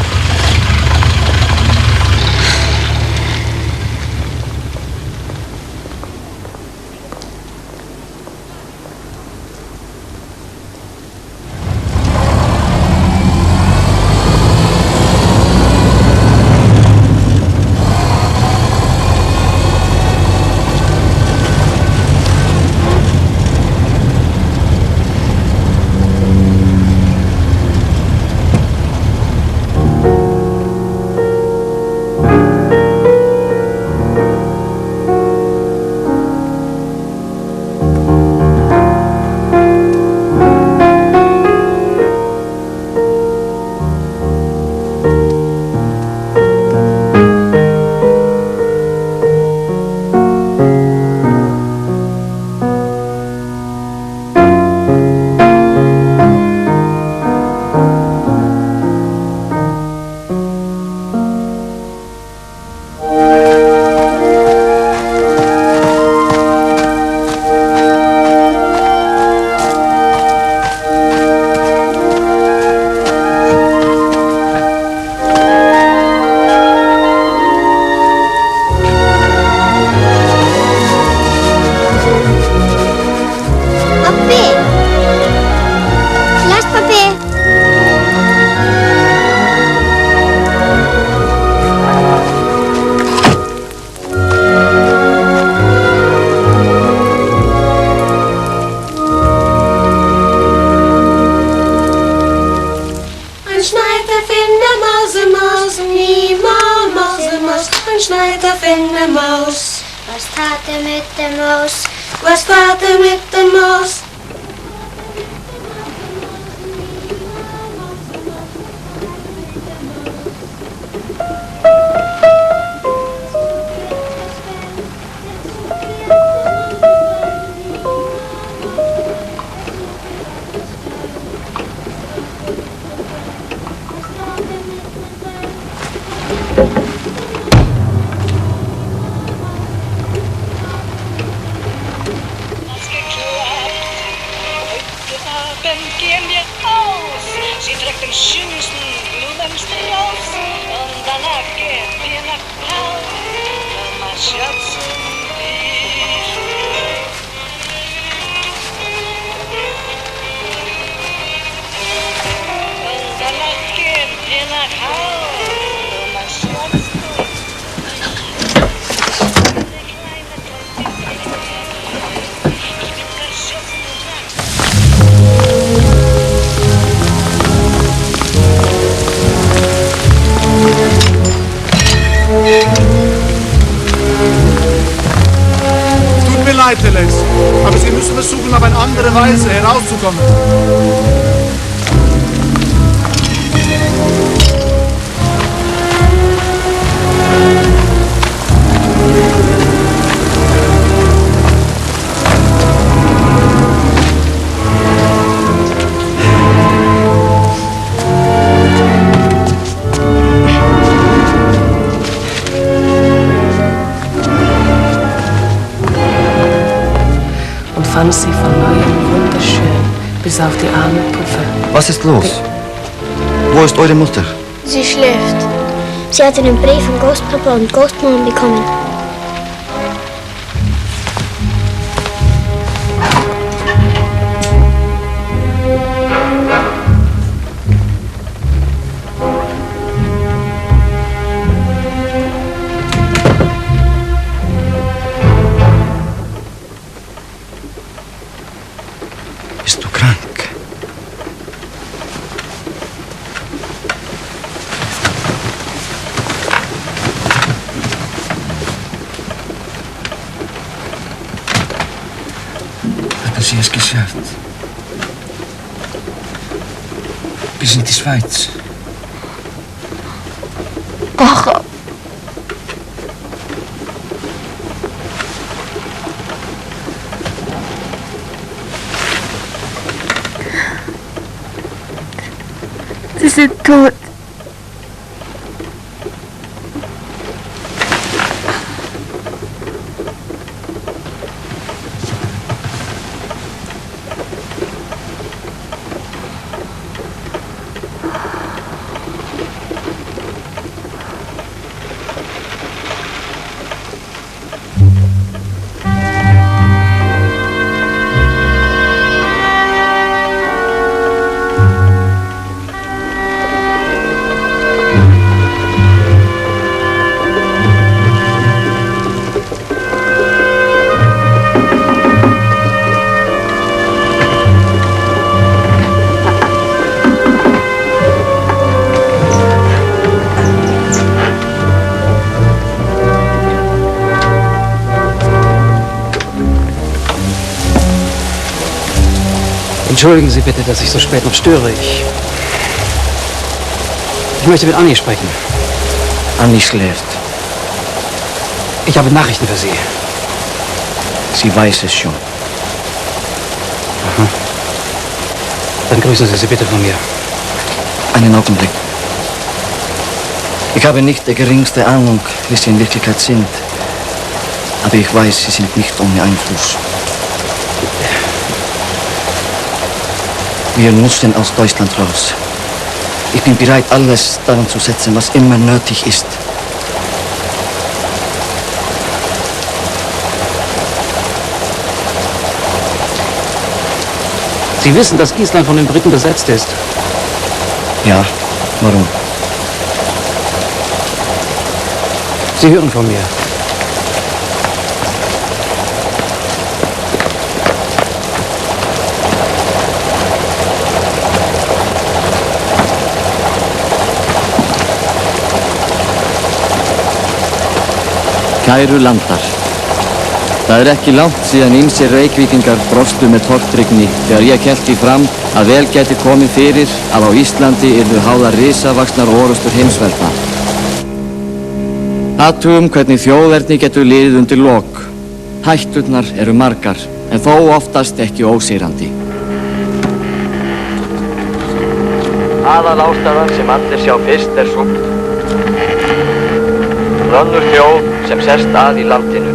Maus. Was tat er mit der Maus? Was tat er mit der Maus? Aber Sie müssen versuchen, auf eine andere Weise herauszukommen. Fand sie von neuem wunderschön, bis auf die arme Puffe. Was ist los? Wo ist eure Mutter? Sie schläft. Sie hat einen Brief von Ghostpapa und Ghostmom bekommen. Bist du krank? Hatten Sie es geschafft? Bis in die Schweiz? Doch. Sie sind tot. Entschuldigen Sie bitte, dass ich so spät noch störe. Ich möchte mit Annie sprechen. Annie schläft. Ich habe Nachrichten für Sie. Sie weiß es schon. Aha. Dann grüßen Sie sie bitte von mir. Einen Augenblick. Ich habe nicht die geringste Ahnung, wie sie in Wirklichkeit sind. Aber ich weiß, sie sind nicht ohne Einfluss. Wir müssen aus Deutschland raus. Ich bin bereit, alles daran zu setzen, was immer nötig ist. Sie wissen, dass Island von den Briten besetzt ist. Ja, warum? Sie hören von mir. Kæru landar. Það ekki langt síðan ýmsir Reykvíkingar brostu með tortryggni þegar ég hélt því fram að vel gæti komið fyrir að á Íslandi yrðu háðar risavaxnar orrustur heimsvelda. Athugum hvernig þjóðerni getur liðið undir lok. Hætturnar eru margar, en þó oftast ekki ósigrandi. Aðalástæðan sem allir sjá fyrst sú önnur þjóð sem sest að í landinu,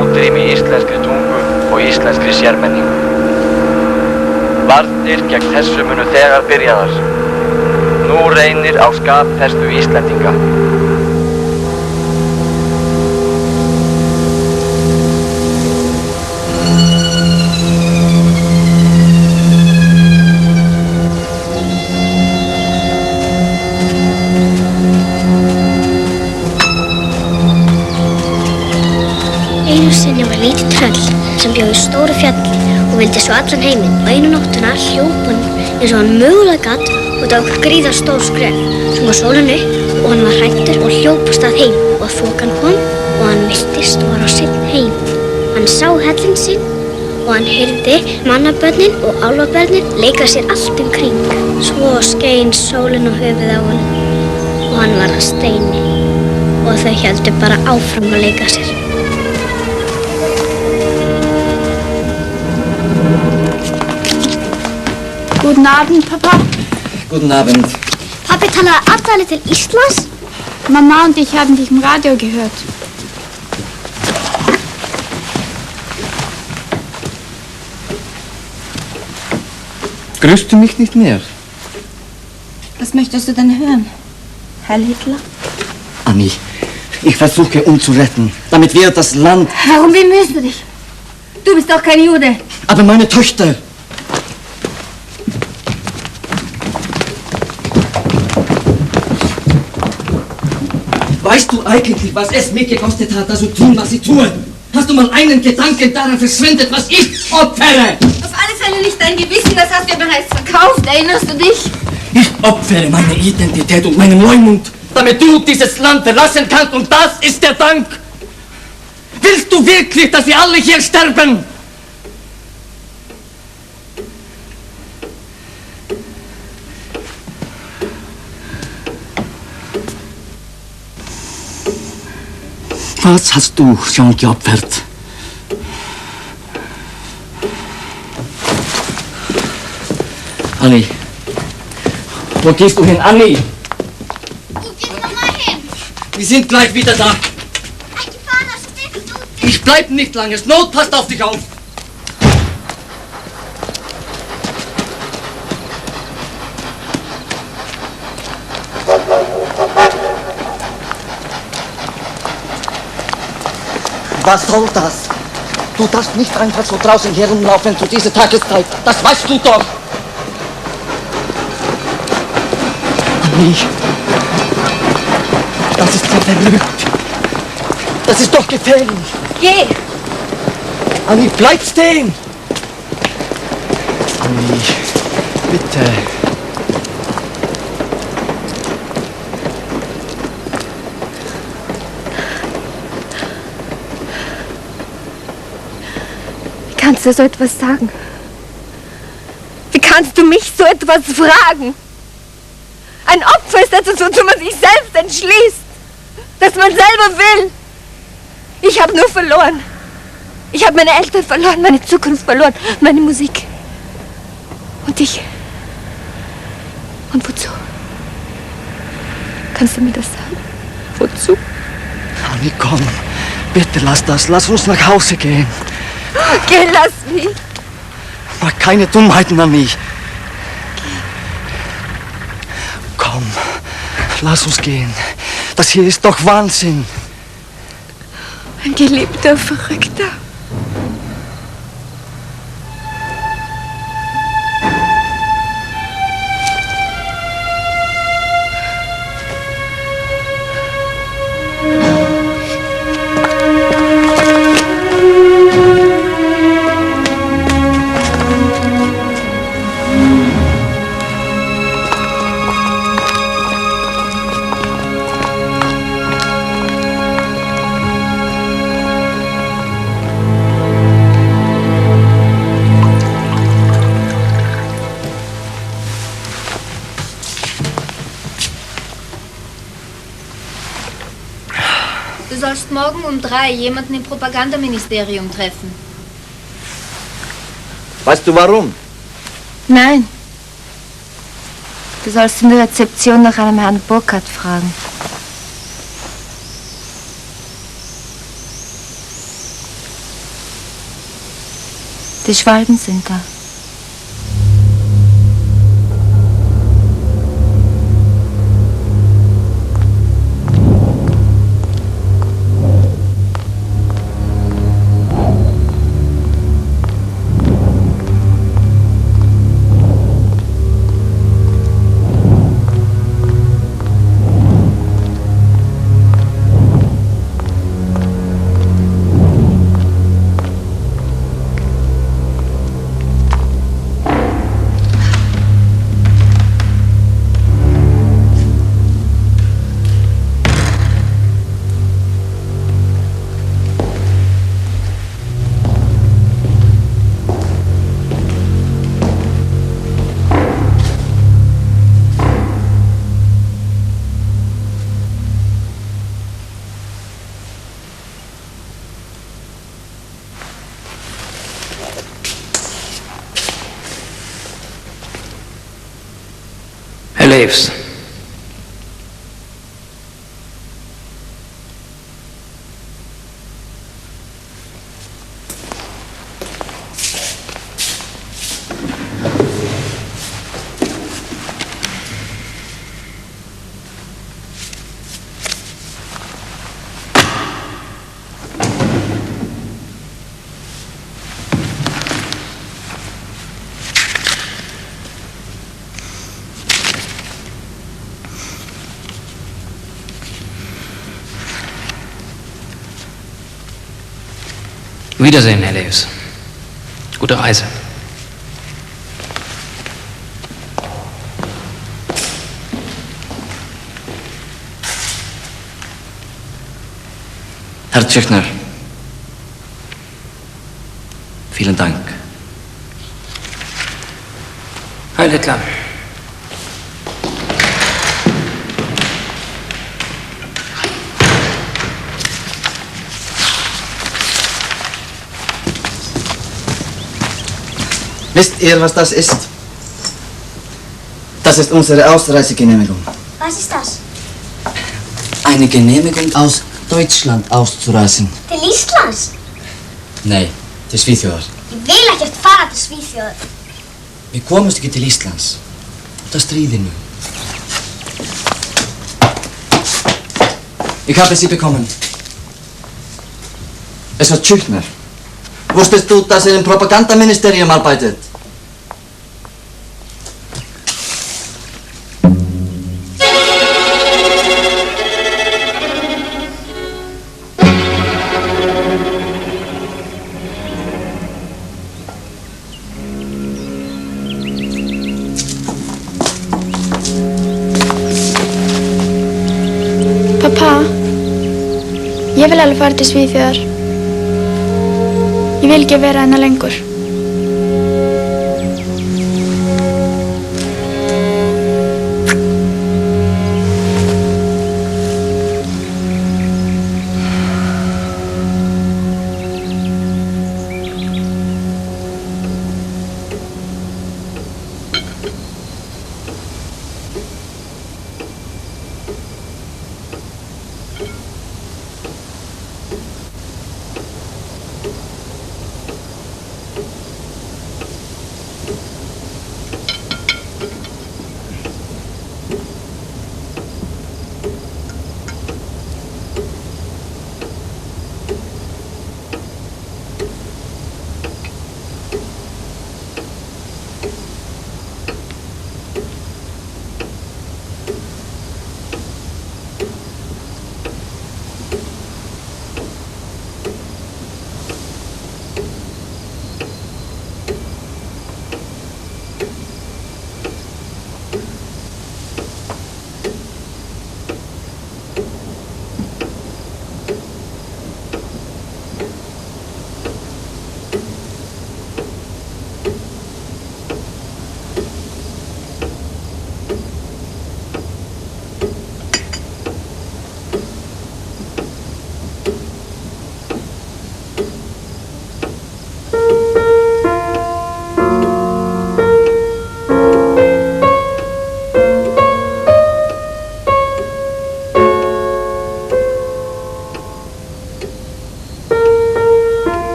útrými íslenskri tungu og íslenskri sérmenningu. Varnir gegn þessu munu þegar byrjaðar. Nú reynir á skapfestu Íslendinga. Einu sinni var lítið tröll sem bjó í stóru fjalli og vildi svo allan heiminn. Og einu nóttuna hljóp hann eins og hann mögulega gat og tók gríðarstór skref. Svo var sólin upp og hann var hræddur og hljóp af stað heim. Og þokan kom og hann virtist og var á sinn heim. Hann sá hellinn sinn og hann heyrði mannabörnin og álfabörnin leika sér allt kring. Svo skein sólin á höfuð á hann og hann var að steini. Og þau héldu bara áfram að leika sér. Guten Abend, Papa. Guten Abend. Papi talar alle til Íslands? Mama und ich haben dich im Radio gehört. Grüßt du mich nicht mehr? Was möchtest du denn hören? Heil Hitler? Annie, ich versuche zu retten, damit wir das Land... Warum bemühst du dich? Du bist doch kein Jude. Aber meine Töchter... Weißt du eigentlich, was es mich gekostet hat, das zu tun, was ich tue? Hast du mal einen Gedanken daran verschwendet, was ich opfere? Auf alle Fälle nicht dein Gewissen, das hast du ja bereits verkauft. Erinnerst du dich? Ich opfere meine Identität und meinen Leumund, damit du dieses Land verlassen kannst, und das ist der Dank. Willst du wirklich, dass wir alle hier sterben? Was hast du schon geopfert? Annie, Wo gehst du hin, Anni? Wir sind gleich wieder da. Ich bleib nicht lange. Es Not, passt auf dich auf. Was soll das? Du darfst nicht einfach so draußen herumlaufen zu dieser Tageszeit. Das weißt du doch. Anni, das ist ja verrückt. Das ist doch gefährlich. Geh! Anni, bleib stehen! Anni, bitte. Wie kannst du so etwas sagen? Wie kannst du mich so etwas fragen? Ein Opfer ist etwas, wozu man sich selbst entschließt. Das man selber will. Ich habe nur verloren. Ich habe meine Eltern verloren, meine Zukunft verloren, meine Musik. Und dich. Und wozu? Kannst du mir das sagen? Wozu? Anni, komm. Bitte lass das. Lass uns nach Hause gehen. Geh, lass mich. Mach keine Dummheiten an mich. Komm, lass uns gehen. Das hier ist doch Wahnsinn. Ein geliebter Verrückter. Du sollst morgen um 3 jemanden im Propagandaministerium treffen. Weißt du warum? Nein. Du sollst in der Rezeption nach einem Herrn Burkhardt fragen. Die Schwalben sind da. Herr Leves. Wiedersehen, Herr Leves. Gute Reise. Herr Tschechner, vielen Dank. Heil Hitler. Wisst ihr, was das ist? Das ist unsere Ausreisegenehmigung. Was ist das? Eine Genehmigung aus Deutschland auszureisen. Til Íslands? Nei, til Svíþjóðar. Ég vil ekkert fara til Svíþjóðar. Við komumst ekki til Íslands. Út af stríðinu. Ich habe sie bekommen. Es war Tschüchner. Wusstest du, dass er im Propagandaministerium arbeitet? Pappa, ég vil alveg fara til Svíþjóðar. Ég vil ekki vera hérna lengur.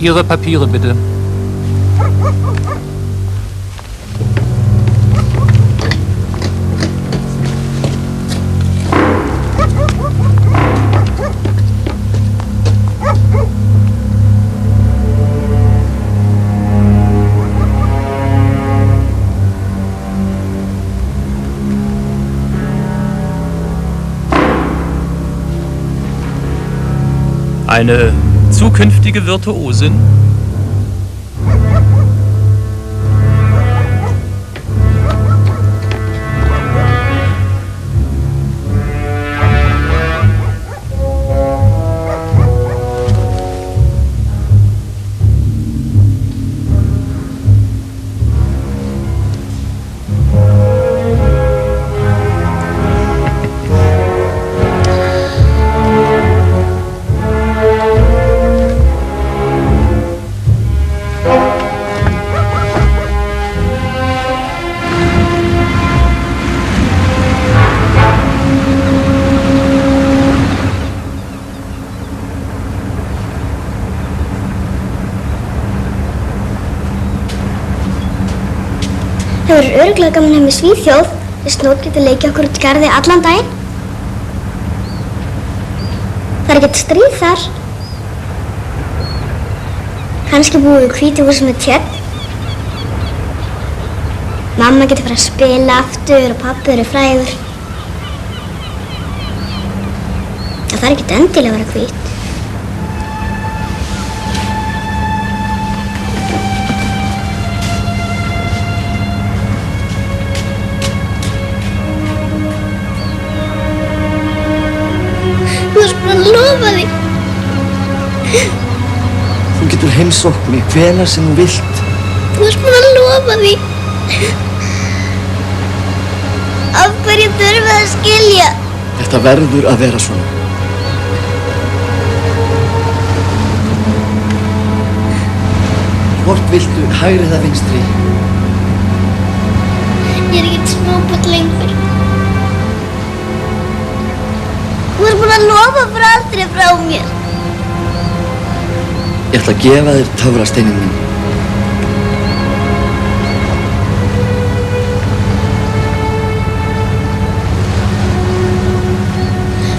Ihre Papiere bitte. Eine zukünftige Virtuosin? Það verður örugglega gaman heim í Svíþjóð. Við Snót getur leikið okkur út í garði allan daginn. Það er ekkert stríð þar. Kannski búum við í hvítu húsi með tjörn. Mamma getur farið að spila aftur og pabbi eru frægur. Það þarf ekkert endilega að vera hvít. Þú varst bara að lofa því. Þú getur heimsótt mig hvenær sem þú vilt. Þú varst bara að lofa því. Af hverju þurfum við að skilja? Þetta verður að vera svona. Hvort viltu, hægri eða vinstri? Ég er ekkert smábarn lengur. Þú varst bara að lofa fyrir aldrei frá mér. Ég ætla að gefa þér töfrasteinin minn.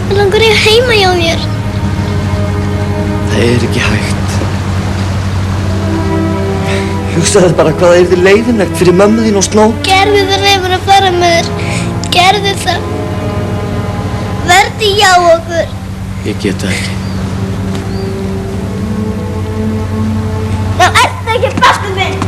Mig langar ég heima hjá mér. Það er ekki hægt. Hugsaðu bara hvað það yrði leiðinlegt fyrir mömmu þín og Snót. Gerðu það reyfur að fara með þér. Gerðu það. Vertu hjá okkur. Ég get það ekki. Þá ert það ekki bestu minn.